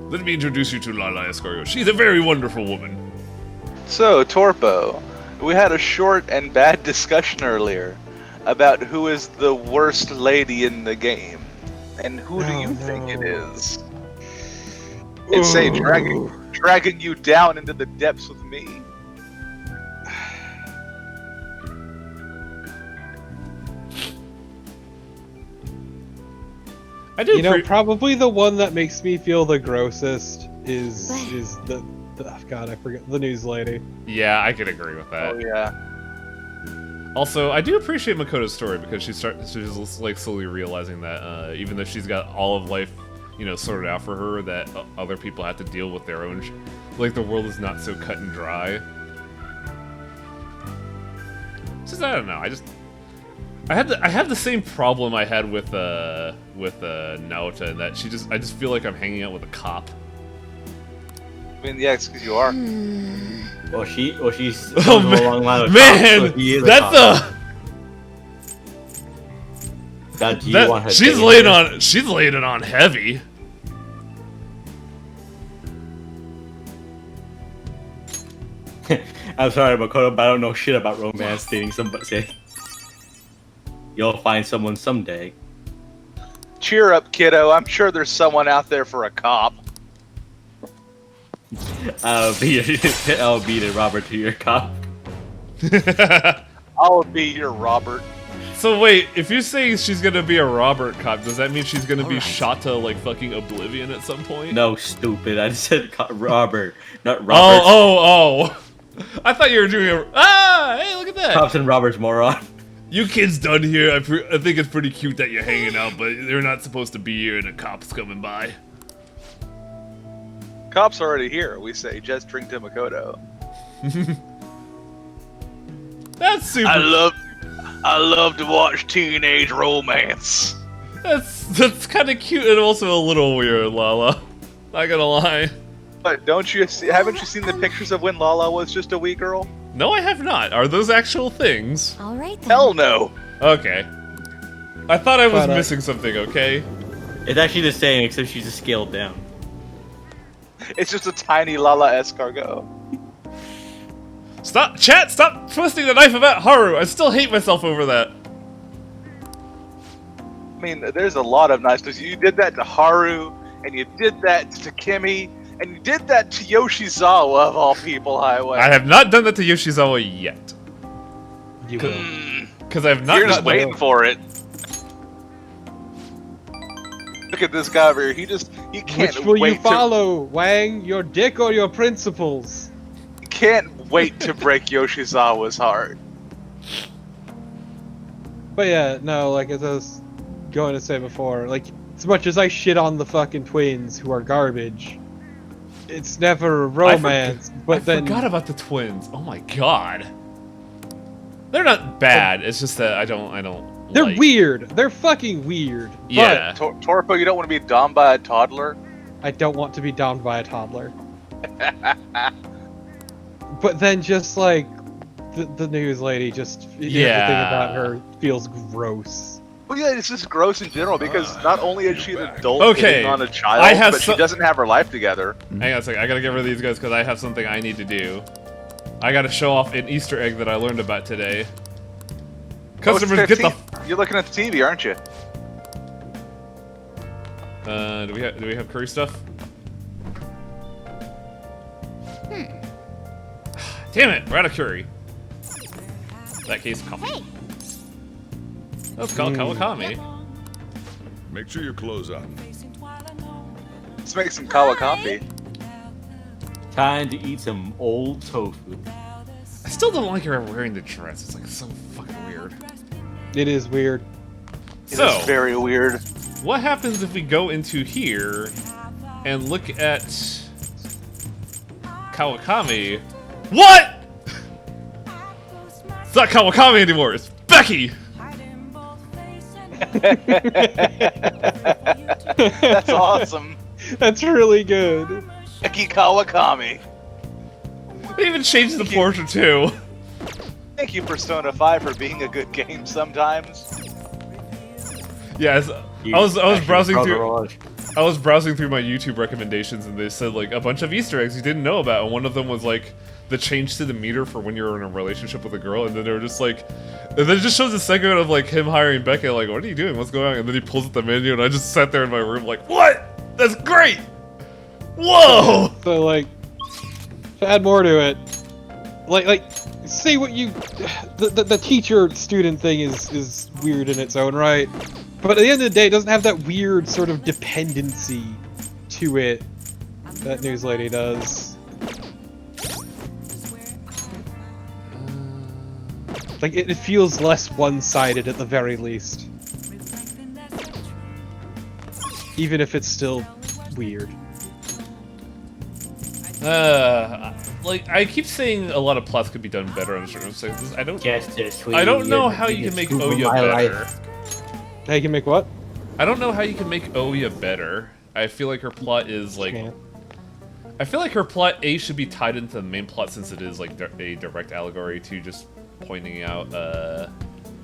Let me introduce you to Lala Escargot. She's a very wonderful woman. So, Torpo, we had a short and bad discussion earlier about who is the worst lady in the game. And who do you think it is? It's a dragging you down into the depths with me. I do. You know, probably the one that makes me feel the grossest is the God, I forget the news lady. Yeah, I could agree with that. Oh yeah. Also, I do appreciate Makoto's story because she's like slowly realizing that even though she's got all of life, you know, sorted out for her, that other people have to deal with their own. Like the world is not so cut and dry. Just I don't know. I have the same problem I had with Naota in that I just feel like I'm hanging out with a cop. I mean, yeah, it's because you are. Well, she's Oh a long line of man, cops, so he is a that's cop. God, do you want her she's to laying it on heavy. I'm sorry, Makoto, but I don't know shit about romance dating somebody. You'll find someone someday. Cheer up, kiddo. I'm sure there's someone out there for a cop. I'll be the Robert to your cop. I'll be your Robert. So wait, if you're saying she's gonna be a Robert cop, does that mean she's gonna be Alright. shot to like fucking oblivion at some point? No, stupid. I just said Robert, not Robert. Oh! I thought you were doing a. Hey, look at that! Cops and Robert's moron. You kids done here. I think it's pretty cute that you're hanging out, but they're not supposed to be here and a cop's coming by. Cop's already here. We say just drink to Makoto. That's super. I love to watch teenage romance. That's kind of cute and also a little weird, Lala. Not gonna lie. But haven't you seen the pictures of when Lala was just a wee girl? No, I have not. Are those actual things? All right then. Hell no. Okay. I thought I was But, missing something. Okay. It's actually the same, except she's just scaled down. It's just a tiny Lala escargot. Stop, chat! Stop twisting the knife about Haru. I still hate myself over that. I mean, there's a lot of niceness. You did that to Haru, and you did that to Takemi, and you did that to Yoshizawa of all people, Highway. I have not done that to Yoshizawa yet. You will. Because I have not You're just gotten- waiting for it. Look at this guy over here. He can't Which will wait you follow, Wang? Your dick or your principles? He can't wait to break Yoshizawa's heart. But yeah, no, like as I was going to say before, like as much as I shit on the fucking twins who are garbage, it's never a romance. I forgot about the twins. Oh my god. They're not bad. It's just that I don't. They're like... weird. They're fucking weird. Yeah. Torpo, you don't want to be domed by a toddler? But I don't want to be downed by a toddler. But then just like the news lady, just everything about her feels gross. Well, yeah, it's just gross in general because not only is she an adult Okay, hitting on a child, I have but she doesn't have her life together. Hang on a second. I gotta get rid of these guys because I have something I need to do. I gotta show off an Easter egg that I learned about today. Customers get the. You're looking at the TV, aren't you? Do we have curry stuff? Damn it! We're out of curry. In that case, coffee. Hey, Let's call Kawakami. Make sure your clothes on. Let's make some Kawakami. Time to eat some old tofu. I still don't like her wearing the dress. It's like so fucking weird. It is weird. So, It's very weird. what happens if we go into here and look at Kawakami? What? It's not Kawakami anymore. It's Becky. That's awesome. That's really good. Becky Kawakami. They even changed the portrait too. Thank you, Persona 5, for being a good game sometimes. Yes, I was browsing Brother through. Orange. I was browsing through my YouTube recommendations, and they said like a bunch of Easter eggs you didn't know about, and one of them was like the change to the meter for when you're in a relationship with a girl, and then they were just like, and then it just shows a segment of like him hiring Becca, like, what are you doing? What's going on? And then he pulls up the menu, and I just sat there in my room like, what? That's great! Whoa! So like, to add more to it, like, say what you, the teacher-student thing is weird in its own right, but at the end of the day, it doesn't have that weird sort of dependency to it that news lady does. Like, it feels less one-sided at the very least. Even if it's still weird. Like I keep saying, a lot of plots could be done better on certain things. I don't Justice, know you're how the you can make biggest Ouya scoop of my better. life. Now you can make what? I don't know how you can make Ouya better. I feel like her plot is like. Can't. I feel like her plot A should be tied into the main plot since it is like a direct allegory to just pointing out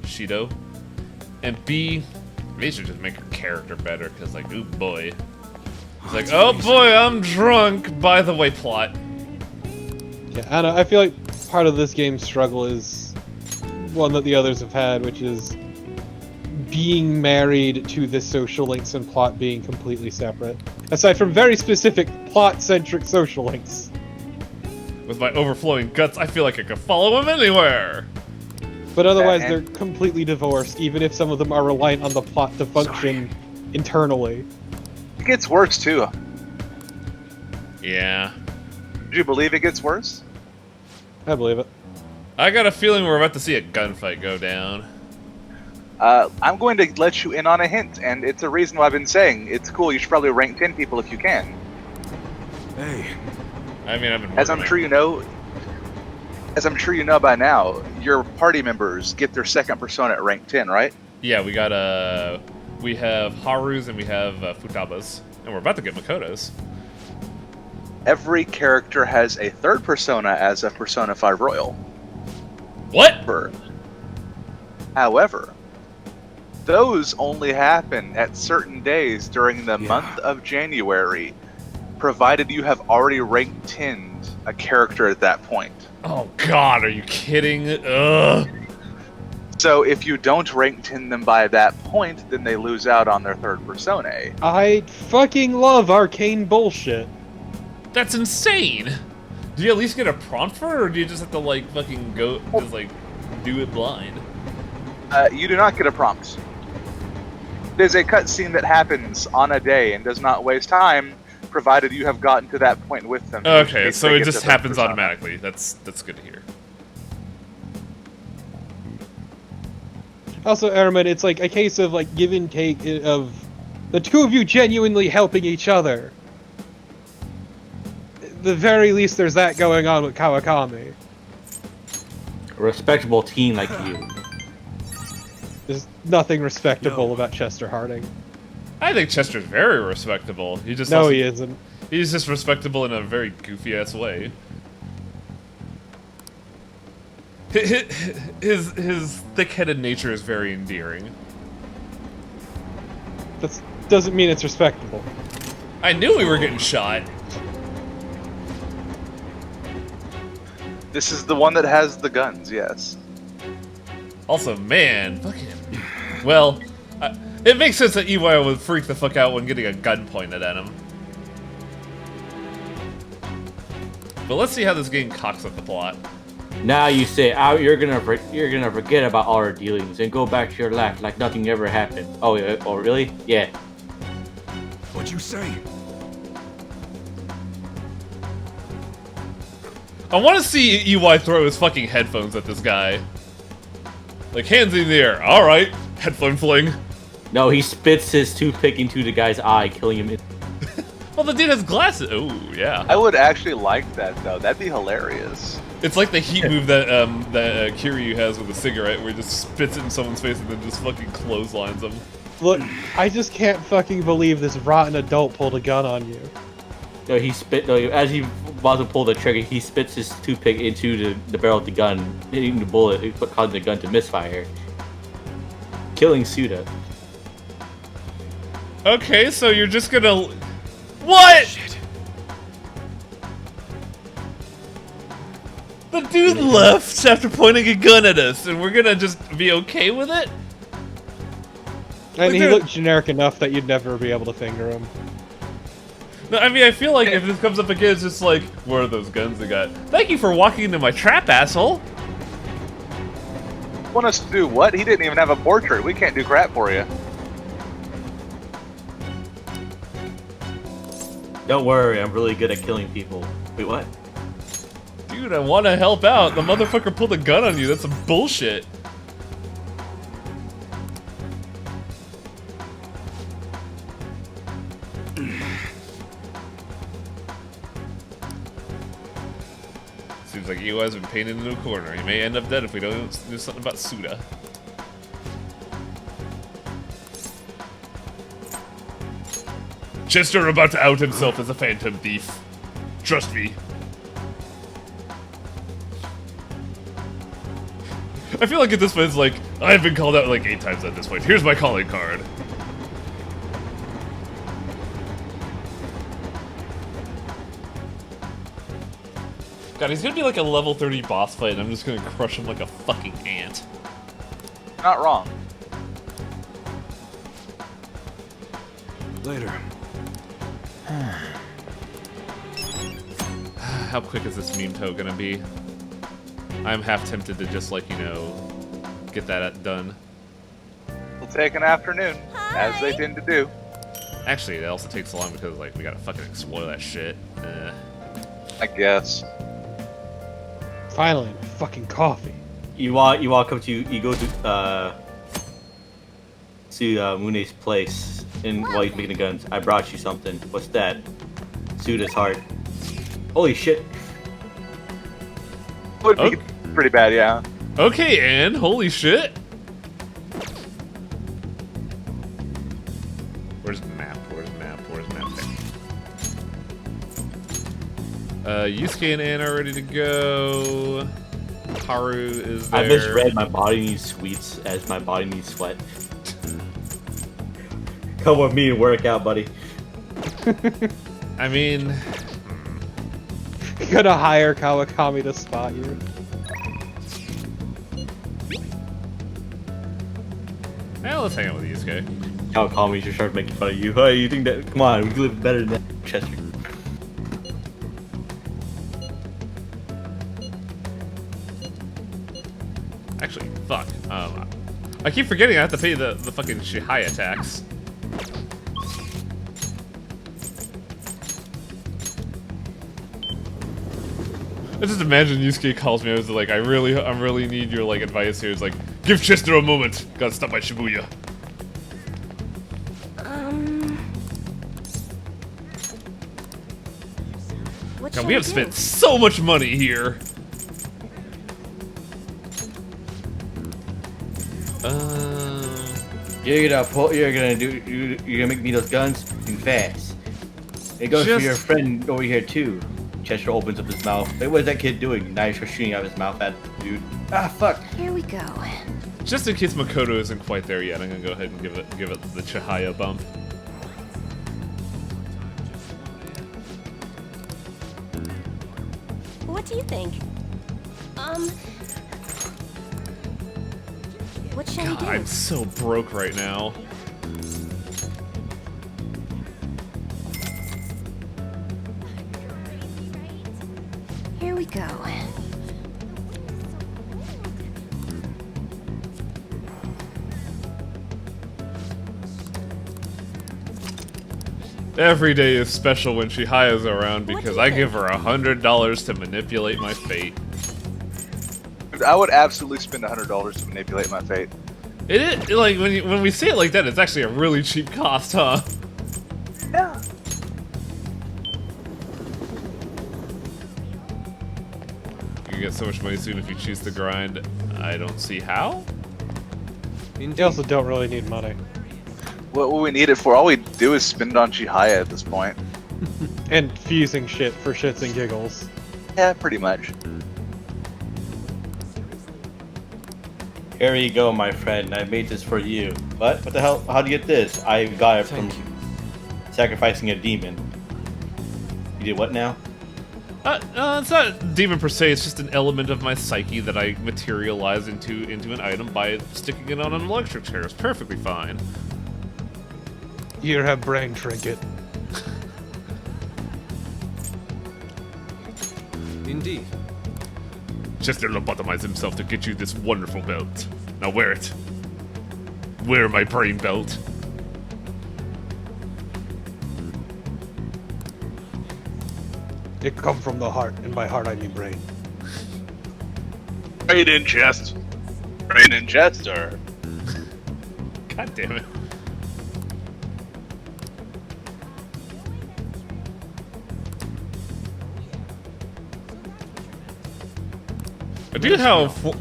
Shido, and B, they should just make her character better because like, ooh boy, it's like, oh boy, I'm drunk. By the way, plot. Yeah, I don't know. I feel like part of this game's struggle is one that the others have had, which is being married to the social links and plot being completely separate. Aside from very specific plot-centric social links. With my overflowing guts, I feel like I could follow him anywhere. But otherwise, And- they're completely divorced, even if some of them are reliant on the plot to function internally. It gets worse, too. Yeah. Do you believe it gets worse? I believe it. I got a feeling we're about to see a gunfight go down. I'm going to let you in on a hint, and it's a reason why I've been saying it's cool. You should probably rank 10 people if you can. Hey, I mean, I've been As I'm working sure you know, by now, your party members get their second persona at rank 10, right? Yeah, we got we have Haru's and we have Futaba's, and we're about to get Makoto's. Every character has a third persona as a Persona 5 Royal. What? However, those only happen at certain days during the Yeah. month of January, provided you have already rank 10'd a character at that point. Oh god, are you kidding? Ugh. So if you don't rank 10 them by that point, then they lose out on their third Personae. I fucking love arcane bullshit. That's insane! Do you at least get a prompt for it, or do you just have to, like, fucking go, just, like, do it blind? You do not get a prompt. There's a cutscene that happens on a day and does not waste time, provided you have gotten to that point with them. Okay, so it just happens automatically. That's good to hear. Also, Airman, it's like a case of like give and take of the two of you genuinely helping each other. At the very least, there's that going on with Kawakami. A respectable team like you. There's nothing respectable about Chester Harding. I think Chester's very respectable. He just No, also, he isn't. He's just respectable in a very goofy ass way. His thick-headed nature is very endearing. That doesn't mean it's respectable. I knew we were getting shot. This is the one that has the guns, yes. Also, man, fucking. Well, it makes sense that EY would freak the fuck out when getting a gun pointed at him. But let's see how this game cocks up the plot. Now you say, "Oh, you're gonna forget about all our dealings and go back to your life like nothing ever happened." Oh, oh really? Yeah. What'd you say? I want to see EY throw his fucking headphones at this guy. Like, hands in the air. All right, headphone fling. No, he spits his toothpick into the guy's eye, killing him. Well, the dude has glasses. Oh, yeah. I would actually like that, though. That'd be hilarious. It's like the heat move that Kiryu has with a cigarette, where he just spits it in someone's face and then just fucking clotheslines them. Look, I just can't fucking believe this rotten adult pulled a gun on you. No, he spit. No, as he about to pull the trigger, he spits his toothpick into the barrel of the gun, hitting the bullet, causing the gun to misfire, killing Suda. Okay, so you're just gonna... What?! Shit. The dude left after pointing a gun at us, and we're gonna just be okay with it? And he there- looked generic enough that you'd never be able to finger him. No, I mean, I feel like if this comes up again, it's just like, where are those guns they got? Thank you for walking into my trap, asshole! Want us to do what? He didn't even have a portrait. We can't do crap for you. Don't worry, I'm really good at killing people. Wait, what? Dude, I want to help out. The motherfucker pulled a gun on you. That's some bullshit. Seems like EY's been painted into a corner. He may end up dead if we don't do something about Suda. Chester about to out himself as a phantom thief. Trust me. I feel like at this point it's like, I've been called out like 8 times at this point. Here's my calling card. God, he's gonna be like a level 30 boss fight and I'm just gonna crush him like a fucking ant. Not wrong. Later. How quick is this meme toe gonna be? I'm half tempted to just like, you know, get that done. We'll take an afternoon, as they tend to do. Actually, it also takes so long because like we gotta fucking explore that shit. I guess. Finally, fucking coffee. You walk up to you go to Mune's place, and while he's making the guns, I brought you something. What's that? Suda's heart. Holy shit! Would be pretty bad, yeah. Okay, Anne, holy shit. Where's the map? Where's the map? Where's the map? Okay. Yusuke and Anne are ready to go. Haru is there. I misread my body needs sweets as my body needs sweat. Come with me and work out, buddy. I mean, You're gonna hire Kawakami to spot you. yeah, let's hang out with Yusuke. Kawakami should start making fun of you. Hey, you think that? Come on, we can live better than that, Chester. Actually, fuck. I keep forgetting I have to pay the fucking Shihaya tax. I just imagine Yusuke calls me. I was like, I really need your like advice here. It's like, give Chester a moment. Gotta stop by Shibuya. What God, should we I have do? spent so much money here. You're gonna make me those guns too fast. It goes Just- for your friend over here too. Chester opens up his mouth. Hey, what is that kid doing? Now he's shooting out his mouth at the dude. Ah, fuck. Here we go. Just in case Makoto isn't quite there yet, I'm gonna go ahead and give it the Chihaya bump. What do you think? What shall God, we do? I'm so broke right now. Here we go. Every day is special when Chihaya's around What because do you I think? give her $100 to manipulate my fate. Dude, I would absolutely spend $100 to manipulate my fate. It is like when we say it like that, it's actually a really cheap cost, huh? Yeah. You can get so much money soon if you choose to grind. I don't see how. You also don't really need money. What we need it for? All we do is spend it on Chihaya at this point. And fusing shit for shits and giggles. Yeah, pretty much. Here you go, my friend. I made this for you. What? What the hell? How'd you get this? I got it from sacrificing a demon. You did what now? It's not a demon per se. It's just an element of my psyche that I materialize into an item by sticking it on an electric chair. It's perfectly fine. You have brain trinket. Indeed. Chester lobotomized himself to get you this wonderful belt. Now wear it. Wear my brain belt. It come from the heart, and by heart I mean brain. Brain in chest. Brain in Chester. God damn it. I do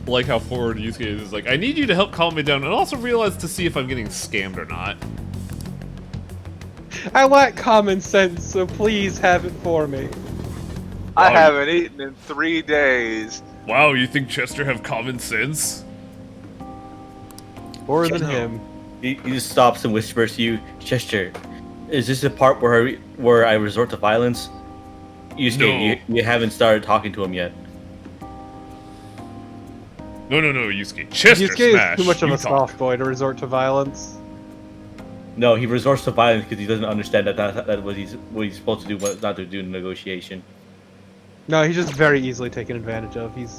like how forward Yusuke is. It's like, I need you to help calm me down and also realize to see if I'm getting scammed or not. I lack common sense, so please have it for me. I Oh, haven't eaten in 3 days. Wow, you think Chester have common sense? More than him. He just stops and whispers to you, Chester, is this the part where I resort to violence? Yusuke, you haven't started talking to him yet. No, Yusuke. Chester Yusuke smash. is too much of You a talk. soft boy to resort to violence. No, he resorts to violence because he doesn't understand that what he's supposed to do, what not to do in negotiation. No, he's just very easily taken advantage of. He's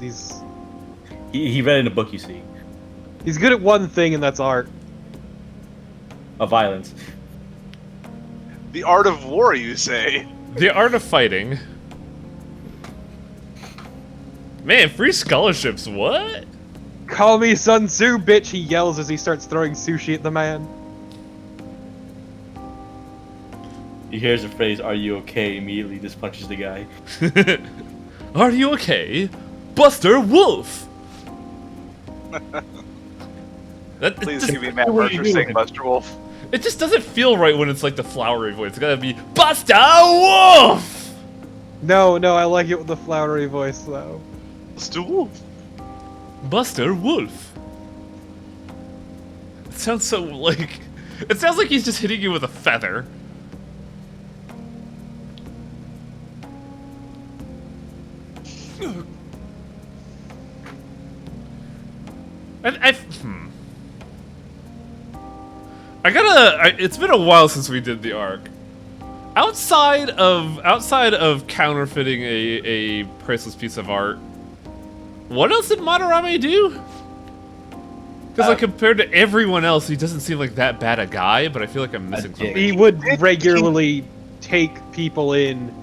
He read in a book, you see, good at one thing, and that's art. of violence. The art of war, you say? The art of fighting. Man, free scholarships, what? Call me Sun Tzu, bitch! He yells as he starts throwing sushi at the man. He hears the phrase, "Are you okay?" Immediately just punches the guy. Are you okay? Buster Wolf! Please give me Matt Mercer saying Buster Wolf. It just doesn't feel right when it's like the flowery voice. It's gotta be Buster Wolf! No, I like it with the flowery voice, though. Buster Wolf. Buster Wolf. It sounds so like... It sounds like he's just hitting you with a feather. It's been a while since we did the arc. Outside of counterfeiting a priceless piece of art, what else did Madarame do? Because like compared to everyone else, he doesn't seem like that bad a guy. But I feel like I'm missing something. He would regularly take people in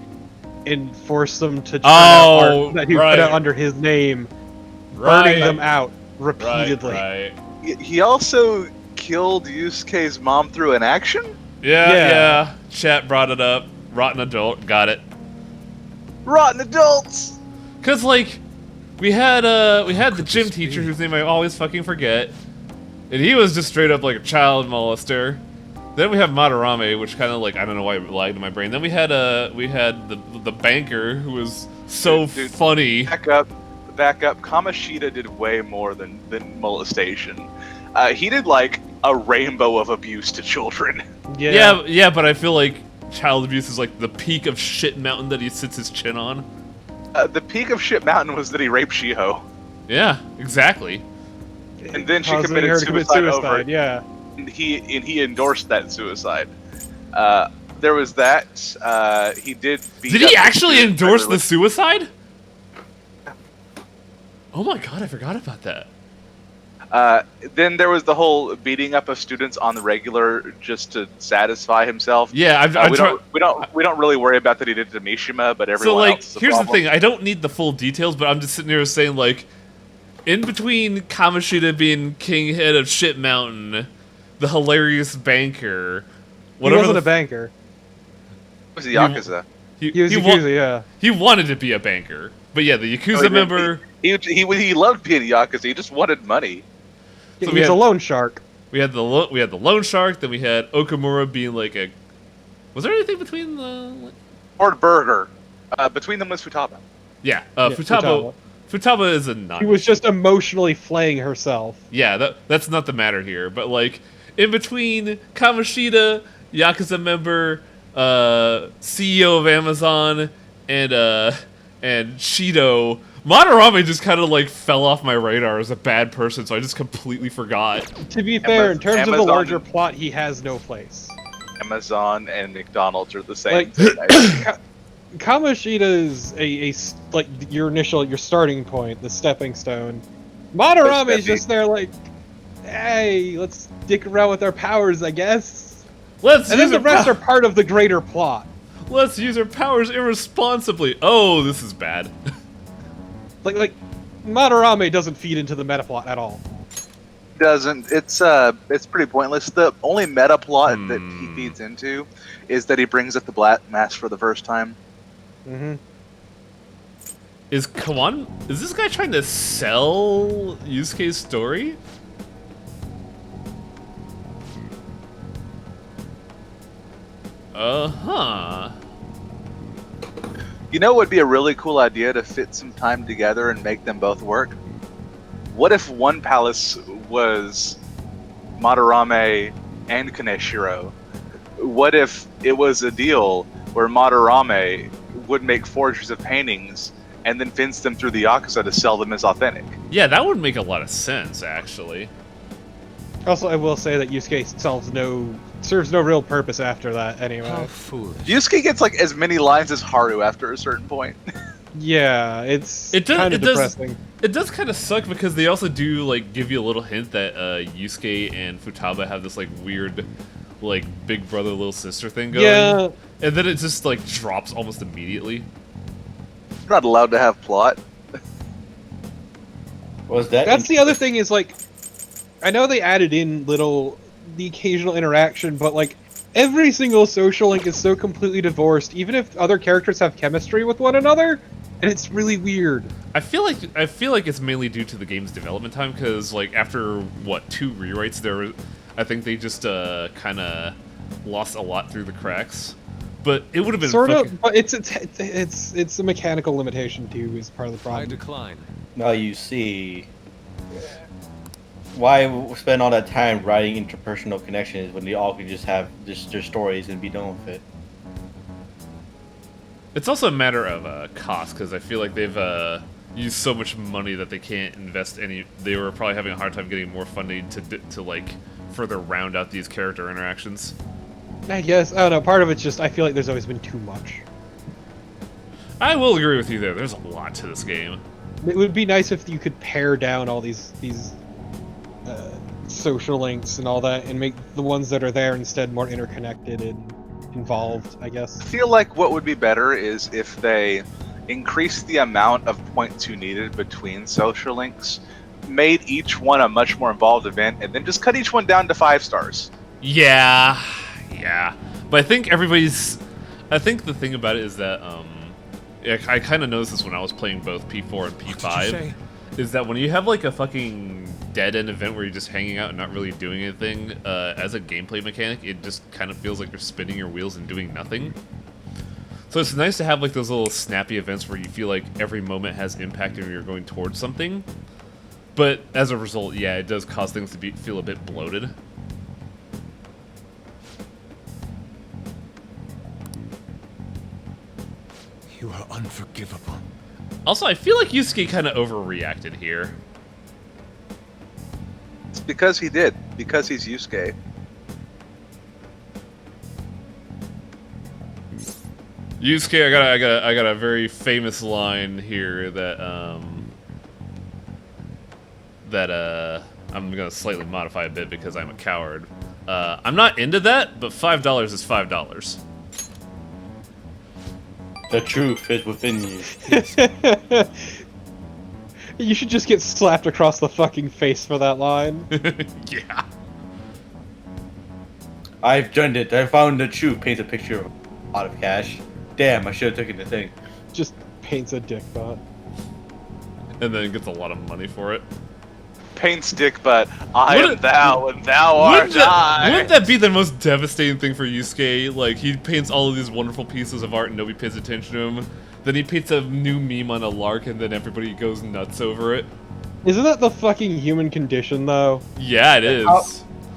and force them to turn out art that he put out under his name, burning them out repeatedly. Right. He also killed Yusuke's mom through an action? Yeah. Chat brought it up. Rotten adult, got it. Rotten adults! Cause like, we had the gym teacher whose name I always fucking forget, and he was just straight up like a child molester. Then we have Madarame, which kind of like, I don't know why it lagged in my brain. Then we had the banker who was so funny. Back up. Kamoshida did way more than molestation. He did like a rainbow of abuse to children. Yeah, but I feel like child abuse is like the peak of shit mountain that he sits his chin on. The peak of shit mountain was that he raped Shiho. Yeah, exactly. And then she Causing committed her to commit suicide over it. Yeah. And he endorsed that suicide. There was that. He did. Did he actually endorse the suicide? Oh my god, I forgot about that. Then there was the whole beating up of students on the regular just to satisfy himself. Yeah, we don't really worry about that he did to Mishima, but everyone so like, else is a here's the problem. thing: I don't need the full details, but I'm just sitting here saying like, in between Kamoshida being king head of Shit Mountain, the hilarious banker, He wasn't a banker. It was the Yakuza. He was Yakuza, yeah. He wanted to be a banker, but yeah, the Yakuza member. He loved being a Yakuza. He just wanted money. So he was a loan shark. We had the loan shark. Then we had Okamura being like a. Was there anything between the? Lord Burger. Between them was Futaba. Yeah, Futaba. Futaba is a non. He was just emotionally flaying herself. Yeah, that's not the matter here. But like, in between Kamoshida, Yakuza member, CEO of Amazon, and Shido, Madarame just kind of like fell off my radar as a bad person, so I just completely forgot. To be fair, in terms of the larger plot, he has no place. Amazon and McDonald's are the same. Like, Kamoshida is like your starting point, the stepping stone. Madarame is just there like, hey, let's dick around with our powers, I guess. And then the rest are part of the greater plot. Let's use our powers irresponsibly. Oh, this is bad. Like Madarame doesn't feed into the meta plot at all. Doesn't. It's pretty pointless. The only meta plot that he feeds into is that he brings up the Black Mask for the first time. Mm-hmm. Is this guy trying to sell Yusuke's story? Uh-huh. You know what would be a really cool idea to fit some time together and make them both work? What if one palace was Madarame and Kaneshiro? What if it was a deal where Madarame would make forgeries of paintings and then fence them through the Yakuza to sell them as authentic? Yeah, that would make a lot of sense, actually. Also, I will say that Yusuke serves no real purpose after that, anyway. How foolish. Yusuke gets like as many lines as Haru after a certain point. Yeah, it's kind of depressing. It does kind of suck because they also do like give you a little hint that Yusuke and Futaba have this like weird, like big brother little sister thing going. Yeah. And then it just like drops almost immediately. You're not allowed to have plot. Was that? That's the other thing is like, I know they added in the occasional interaction, but like every single social link is so completely divorced, even if other characters have chemistry with one another, and it's really weird. I feel like it's mainly due to the game's development time because like after what 2 rewrites I think they just kind of lost a lot through the cracks. But it would have been sort of, but it's a mechanical limitation too is part of the problem. I decline. Now you see why spend all that time writing interpersonal connections when they all could just have just their stories and be done with it. It's also a matter of cost because I feel like they've use so much money that they can't invest any. They were probably having a hard time getting more funding to like further round out these character interactions. I guess, I don't know, part of it's just I feel like there's always been too much. I will agree with you there. There's a lot to this game. It would be nice if you could pare down all these social links and all that, and make the ones that are there instead more interconnected and involved, I guess. I feel like what would be better is if they increased the amount of points you needed between social links, made each one a much more involved event, and then just cut each one down to 5 stars. Yeah. But I think I think the thing about it is that, I kind of noticed this when I was playing both P4 and P5, is that when you have like a fucking dead-end event where you're just hanging out and not really doing anything, as a gameplay mechanic, it just kind of feels like you're spinning your wheels and doing nothing. So it's nice to have like those little snappy events where you feel like every moment has impact and you're going towards something. But as a result, yeah, it does cause things to feel a bit bloated. You are unforgivable. Also, I feel like Yusuke kind of overreacted here. It's because he did. Because he's Yusuke. Yusuke, I got a very famous line here that I'm gonna slightly modify a bit because I'm a coward. I'm not into that, but $5 is $5. The truth is within you. You should just get slapped across the fucking face for that line. Yeah. I've done it. I found the truth. Paints a picture of a lot of cash. Damn, I should have taken the thing. Just paints a dick bot. And then gets a lot of money for it. Paints dick, but I Would am thou, and thou art I. Wouldn't that be the most devastating thing for Yusuke? Like, he paints all of these wonderful pieces of art and nobody pays attention to him. Then he paints a new meme on a lark and then everybody goes nuts over it. Isn't that the fucking human condition, though? Yeah, it is.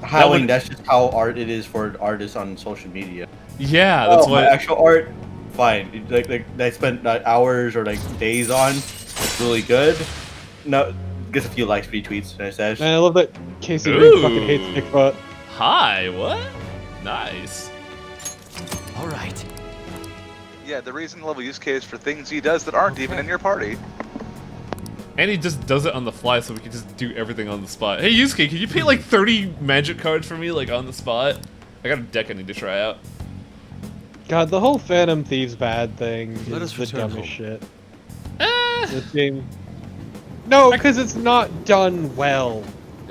That's just how art it is for artists on social media. Yeah, that's my why. actual art, fine. Like I spent hours or like days on. It's really good. No, gets a few likes, retweets, and such. Man, I love that Casey Ooh. fucking hates dick bot. Hi, what? Nice. All right. Yeah, the reason level use case for things he does that aren't even in your party. And he just does it on the fly so we can just do everything on the spot. Hey, Yusuke, can you paint like 30 magic cards for me, like on the spot? I got a deck I need to try out. God, the whole Phantom Thieves bad thing Let is us the return dumbest home. shit. This game. No, because it's not done well.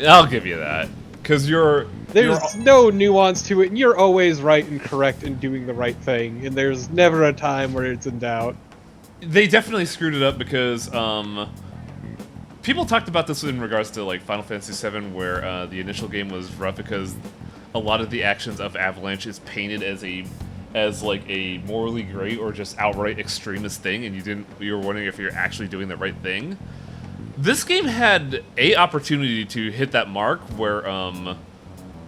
I'll give you that. Because There's no nuance to it, and you're always right and correct in doing the right thing, and there's never a time where it's in doubt. They definitely screwed it up because, people talked about this in regards to, like, Final Fantasy VII, where, the initial game was rough because a lot of the actions of Avalanche is painted as like a morally great or just outright extremist thing, and you were wondering if you're actually doing the right thing. This game had a opportunity to hit that mark where when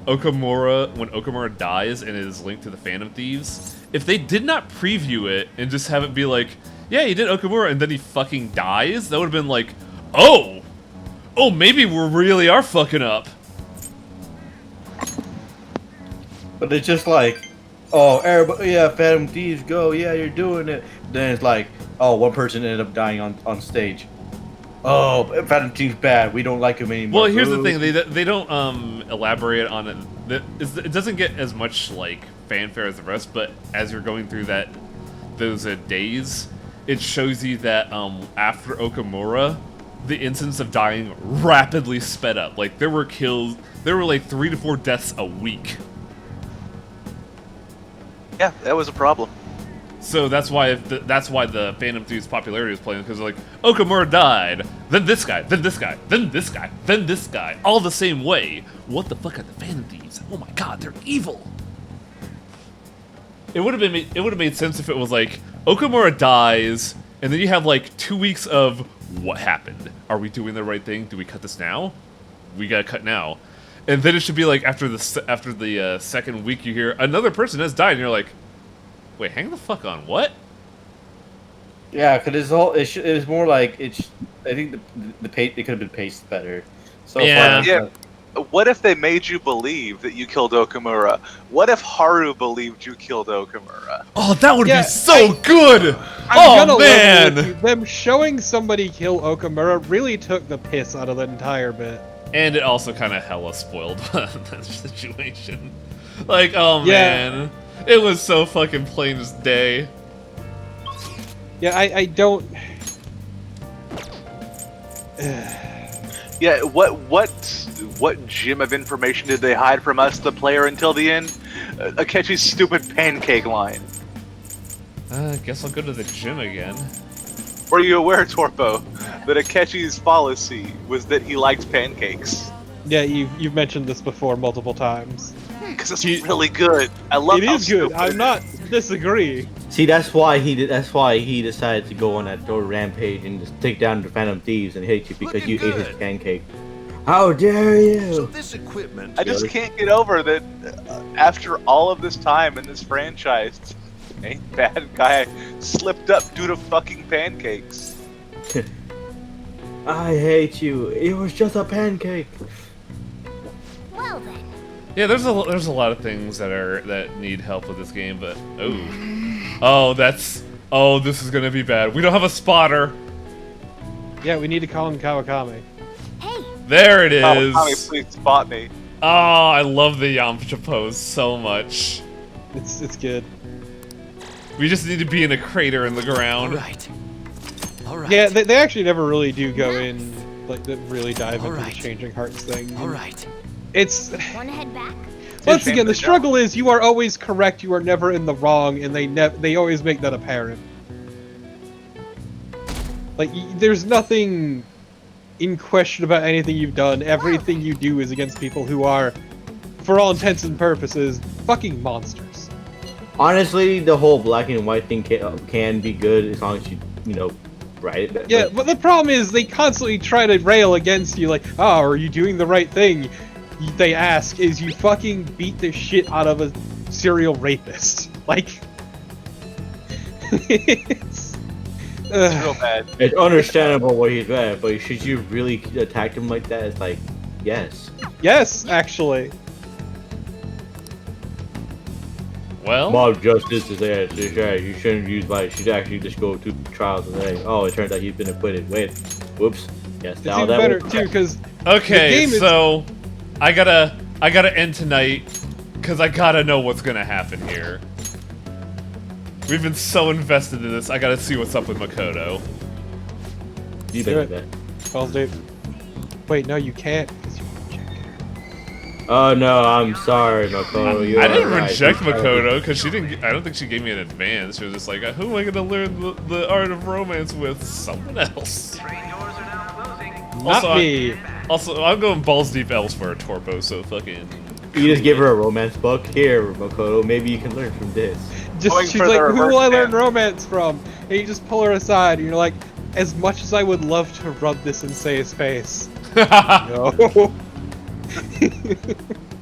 Okamura dies and is linked to the Phantom Thieves, if they did not preview it and just have it be like, yeah, you did Okamura and then he fucking dies, that would have been like, oh, maybe we really are fucking up. But it's just like, oh, everybody, yeah, Phantom Thieves, go, yeah, you're doing it. Then it's like, oh, one person ended up dying on stage. Oh, Phantom Thieves bad. We don't like him anymore. Well, here's the Ooh. thing: they don't elaborate on it. It doesn't get as much like fanfare as the rest, but as you're going through those days, it shows you that after Okamura, the incidence of dying rapidly sped up. Like there were like 3 to 4 deaths a week. Yeah, that was a problem. So that's why the Phantom Thieves popularity is playing, because like Okamura died, then this guy, then this guy, then this guy, then this guy, all the same way. What the fuck are the Phantom Thieves? Oh my god, they're evil. It would have made sense if it was like Okamura dies, and then you have like 2 weeks of what happened. Are we doing the right thing? Do we cut this now? We gotta cut now. And then it should be like after the second week you hear another person has died, and you're like, wait, hang the fuck on, what? Yeah, because it's all it was more like it's. I think the it could have been paced better. So Yeah. far, Yeah. What if they made you believe that you killed Okamura? What if Haru believed you killed Okamura? Oh, that would Yeah, be so good! I'm Oh, gonna level with you. man! Them showing somebody kill Okamura really took the piss out of the entire bit. And it also kind of hella spoiled that situation. Like, oh Yeah. man. It was so fucking plain as day. Yeah, I don't. Yeah, what gem of information did they hide from us, the player, until the end? Akechi's stupid pancake line. Guess I'll go to the gym again. Were you aware, Torpo, that Akechi's fallacy was that he liked pancakes? Yeah, you've mentioned this before multiple times. Because it's really good. I love It how is good. stupid I'm it not disagree. see, that's why he did. That's why he decided to go on that throw rampage and just take down the Phantom Thieves and hate you because you ate his pancake. How dare So you! this equipment. I just can't get over that after all of this time in this franchise, a bad guy slipped up due to fucking pancakes. I hate you. It was just a pancake. Well then. Yeah, there's a lot of things that need help with this game, but this is gonna be bad. We don't have a spotter. Yeah, we need to call him Kawakami. Hey, There it Tommy, is. please spot me. Oh, I love the Yamcha pose so much. It's good. We just need to be in a crater in the ground. All right. Yeah, they actually never really do go in, like, they really dive into Alright. the changing hearts thing. All right. It's wanna head back? once shame again the they struggle is you are always correct, you are never in the wrong, and they always make that apparent. Like there's nothing in question about anything you've done. Everything you do is against people who are, for all intents and purposes, fucking monsters. Honestly, the whole black and white thing can be good as long as you know, write it. Yeah, but the problem is they constantly try to rail against you, like, oh, are you doing the right thing? They ask, is you fucking beat the shit out of a serial rapist. Like, it's... It's real bad. It's understandable what he's at, but should you really attack him like that? It's like, yes. Yes, actually. Well, Mob justice is there. It's right. You shouldn't use violence. You should actually just go to trials and say, oh, it turns out he's been acquitted. Wait, whoops. Yes, It's now even that better, was- too, because okay, the game is- so I gotta end tonight because I gotta know what's gonna happen here. We've been so invested in this. I gotta see what's up with Makoto. You Do better it. bet. Balls Dave. Wait, no, you can't. 'cause you won't check it. Oh no, I'm sorry, Makoto. You I are didn't right. reject You're Makoto because she didn't. I don't think she gave me an advance. She was just like, "Who am I gonna learn the art of romance with? Someone else." Not Also, me. Also, I'm going balls deep elsewhere, Torpo. So fucking. You just give her a romance book. Here, Makoto. Maybe you can learn from this. Going She's for the like, who will I reverse learn man. romance from? And you just pull her aside, and you're like, as much as I would love to rub this in Sei's face. No.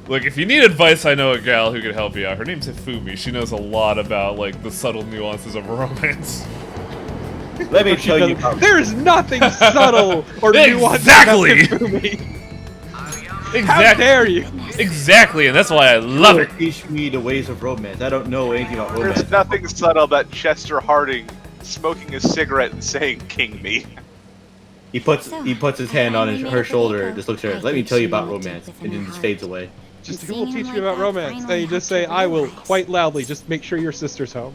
Look, if you need advice, I know a gal who could help you out. Her name's Hifumi. She knows a lot about like the subtle nuances of romance. Let me tell you. There is nothing subtle or nuanced Exactly! about Hifumi. How Exactly. dare you? Exactly, and that's why I love it. Teach me the ways of romance. I don't know anything about romance. There's nothing subtle about Chester Harding smoking a cigarette and saying "King me." He puts his hand on her shoulder, just looks at her. Let me tell you about romance, and then just fades away. Just And who will seeing teach him me like about that romance? finally And you just say, helped her I will, realize. quite loudly, just make sure your sister's home.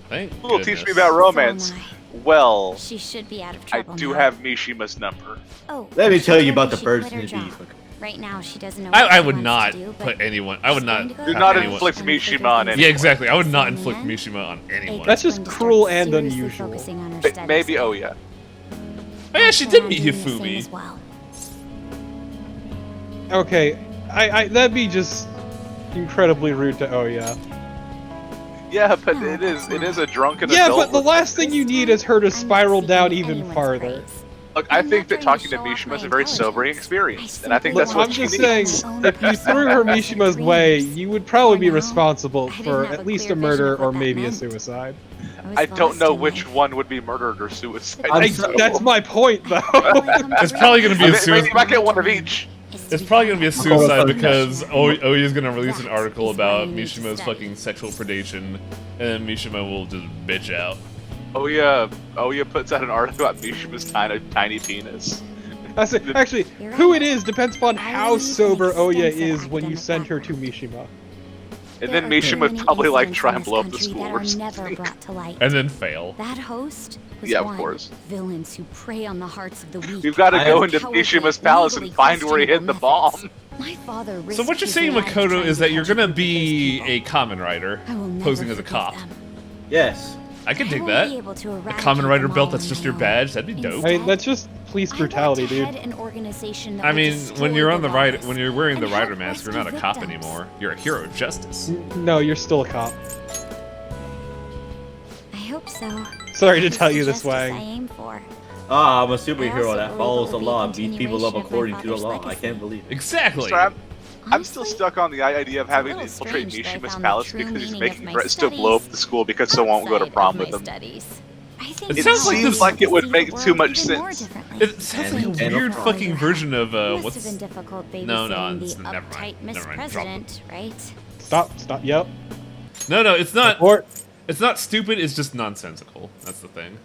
Thank Who will teach me goodness. about romance? So am Well, She should be out of I trouble do now. have Mishima's number. Oh, Let me tell you maybe about the she birds quit and her the bees. job. Right now, she doesn't know. What I she would wants not to do, put but anyone. I would she's not. going to go Do have not anyone. inflict and figure Mishima on things Yeah, anyone. exactly. I would not In the inflict end, Mishima on anyone. That's just going to start cruel and seriously unusual. focusing on her But studies maybe, now. oh yeah. Oh yeah, she I did plan meet on doing the same Hifumi. as well. Okay, that'd be just incredibly rude to Oya. Yeah, but No, it is a drunken Yeah, adult. but the last thing you need is her to spiral down even Anyone's farther. praise. Look, I I'm think not that trying to talking to show off Mishima my is a very sobering intelligence. experience, and I think Look, that's Look, what I'm she just needs. saying, if you threw her Mishima's way, you would probably be For now, responsible I didn't for have a at least clear a vision murder of what or that maybe a meant. suicide. was I don't know lost in which life. one would be murdered or suicide. That's my point, though. It's probably gonna be a I mean, suicide. you might get one of each. It's probably gonna be a Uncle suicide Fucking because Mishima. Oya is gonna release an That article is why about you need to Mishima's study. fucking sexual predation, and then Mishima will just bitch out. Oya puts out an article about Mishima's tiny penis. Actually, You're who right. it is depends upon I how will use an sober Oya extensive is when you academic send her to background. Mishima. And There then are Mishima too would many probably like incidents try in and this blow up the country school that or are never something. brought to light. And then fail. That host was Yeah, of one. course. Villains who prey on the hearts of the weak. We've got to I go am into cowardly, Mishima's palace and legally find where he hid the questionable bomb. methods. My father So risked what you're his saying, life Makoto, trying is to that you're catch gonna up with these be people. a common writer I will never posing as a forgive cop. them. Yes. I could I dig won't that. be able to A eradicate common writer them belt all that's on just my your own. badge. That'd be dope. I mean, that's just police brutality, dude. An organization that I will mean, destroy when you're on the right, virus when you're wearing the and rider help mask, you're rescue not a cop victims. anymore. You're a hero of justice. No, you're still a cop. I hope so. Sorry to It's tell the you this, justice I Wang. aim for. Ah, I'm a I superhero also that believe follows it the will be law a and beats people up continuation of my according to the father's law. I legacy. can't believe it. Exactly. Sorry, I'm still Honestly, stuck on the idea of having to little infiltrate strange that I Mishima's found the palace true because he's meaning making of my threats to blow up studies the school because someone won't go to outside prom of with my them. studies. I think It now sounds like I this- see like it would the make too world much even more sense. differently. It sounds like a And weird of- fucking version of Must what's. have been difficult babysitting No, no, the it's- never mind. uptight Miss Never mind, drop it. President, right? Stop, yep. No, it's not. Or, It's not stupid. It's just nonsensical. That's the thing.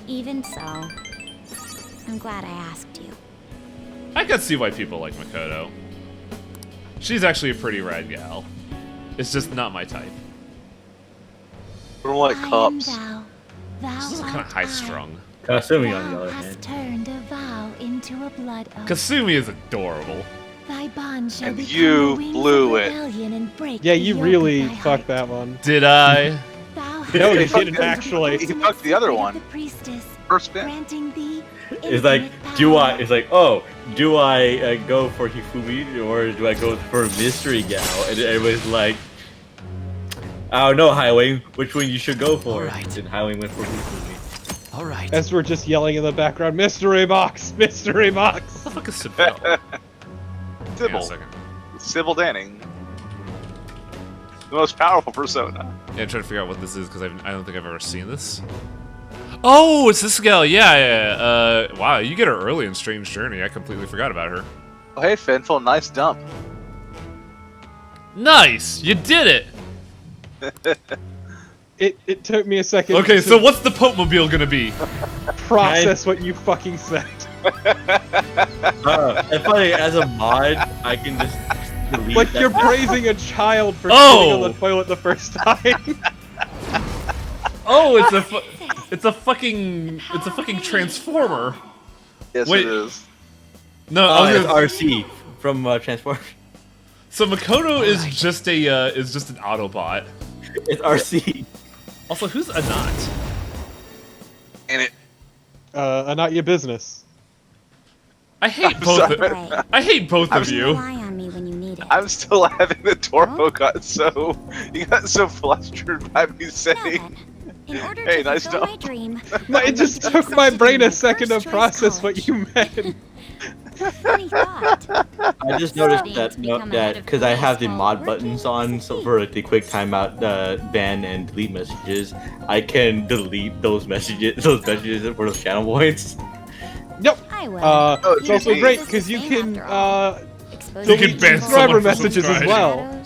Even so, I'm glad I asked you. I can see why people like Makoto. She's actually a pretty rad gal. It's just not my type. I don't like I am cops. thou, thou She's kind art of high I. strung. Kasumi on the Thou other hast hand. turned a vow into a blood oath. Kasumi is adorable. Thy bond shall And become you the wings blew of it. rebellion and break yeah, the you yoke really of thy fucked heart. that one. Did I? Thou No, you hast didn't entered actually. the He fucked the other secret of one. The priestess, First spin. granting thee It's like, infinite do I? power. It's like, oh, do I go for Hifumi or do I go for Mystery Gal? And everybody's like, I don't know, Highway. Which one you should go for? Alright. And Highway went for Hifumi. All right. As we're just yelling in the background, mystery box, mystery box. What the fuck is Sybil? Hang on a Sybil. second. Sybil Danning. The most powerful persona. Yeah, I'm trying to figure out what this is because I don't think I've ever seen this. Oh, it's this gal. Yeah. Wow, you get her early in Strange Journey. I completely forgot about her. Oh, hey, Finful, nice dump. Nice, you did it. It took me a second Okay, to so what's the Pope Mobile gonna be? process what you fucking said. And funny, as a mod, I can just delete Like that. you're praising a child for Oh! sitting on the toilet the first time. Oh, it's a fucking transformer. Yes, Wait. it is. No, I was It's gonna, RC from Transformers. so Makoto is just an Autobot. It's RC. Also, who's Anat? And it. Not your business. I hate both. sorry. Right. I hate both of you. Rely on me when you need it. I'm still having the Torpo got so. You got so flustered by me Now saying. then, in order Hey, to nice fulfill my job. dream, It just took my brain a second to process what you meant. Funny thought. I just noticed Studying that to become a that head of because I have the police mod while buttons working. on, so for the quick timeout, ban and delete messages, I can delete those messages for those channel points. Yep. I will. Oh, It's also GG. great It's the because you same can after all. You can ban subscriber someone for messages as subscribing. well.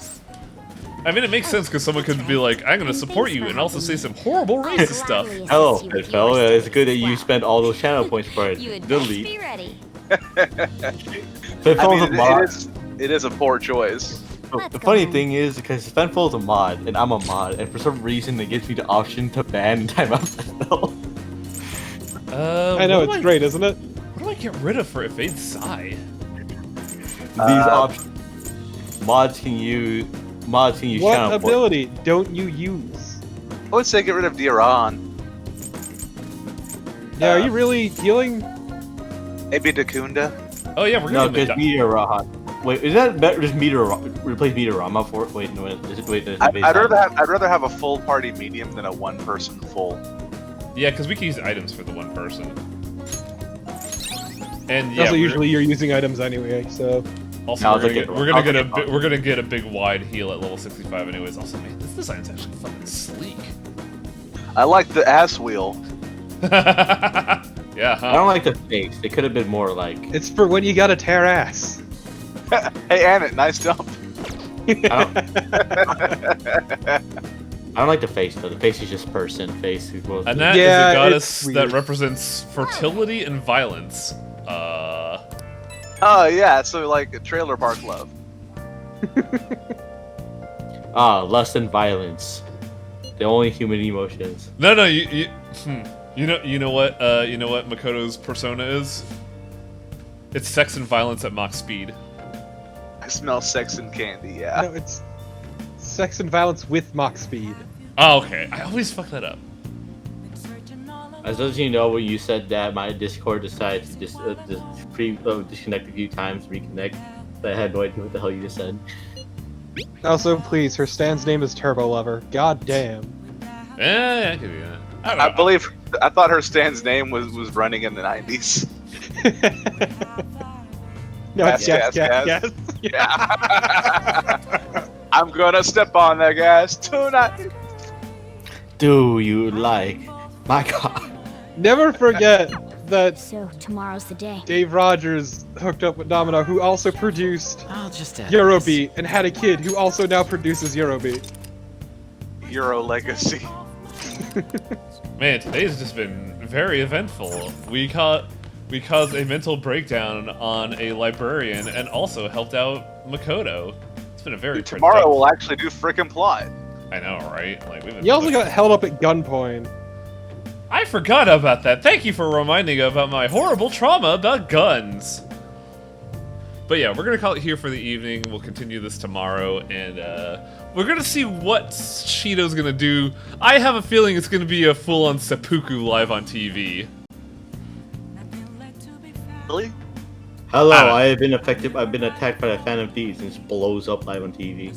I mean, it makes sense because someone could be like, "I'm gonna support you," and also say some horrible racist stuff. Hello, Pitfell. It's good that you spent all those channel points for it. You would best be Delete. ready. Pitfall's I a mean, mod. it is a poor choice. Let's The go funny home. thing is, because Spenfall's a mod, and I'm a mod, and for some reason it gives me the option to ban and time out Spenfall. I know, what it's do great, isn't it? What do I get rid of for Evade Psy? These options. Mods can use What channel points. ability don't you use? I would say get rid of Diran. Yeah, are you really healing? Maybe Dakunda. Oh yeah, we're No, gonna because Meteor Raha. Wait, is that better? Just replace Meteorama for? Wait, no. I'd rather have a full party medium than a one person full. Yeah, because we can use items for the one person. And yeah, Also, usually you're using items anyway, so. Also, we're gonna get a big wide heal at level 65 anyways. Also, man, this design's actually fucking sleek. I like the ass wheel. Yeah, huh? I don't like the face. It could have been more like. It's for when you gotta tear ass. Hey, Annette, nice jump. I don't like the face though. The face is just person face. And that is a goddess that represents fertility and violence. Oh yeah, so like a trailer park love. Lust and violence. The only human emotions. No, you know what Makoto's persona is? It's sex and violence at Mach speed. I smell sex and candy. Yeah. No, it's sex and violence with Mach speed. Oh, okay. I always fuck that up. As those of you know, when you said that, my Discord decided to just disconnect a few times, reconnect. I had no idea what the hell you just said. Also, please, her Stan's name is Turbo Lover. God damn. Yeah, I could do that. I thought her Stan's name was running in the 90s. No, it's gas. Yeah. I'm gonna step on that gas tonight. Do you like my God? Never forget that So tomorrow's the day. Dave Rogers hooked up with Domino, who also produced I'll just add Eurobeat, and had a kid who also now produces Eurobeat. Euro Legacy. Man, today's just been very eventful. We caused a mental breakdown on a librarian and also helped out Makoto. It's been a very Tomorrow we'll actually do frickin' plot. I know, right? Like You also got held up at gunpoint. I forgot about that. Thank you for reminding me about my horrible trauma about guns. But yeah, we're gonna call it here for the evening. We'll continue this tomorrow, and we're gonna see what Shido's gonna do. I have a feeling it's gonna be a full-on seppuku live on TV. Really? Hello, I have been affected. I've been attacked by a Phantom Thieves and just blows up live on TV.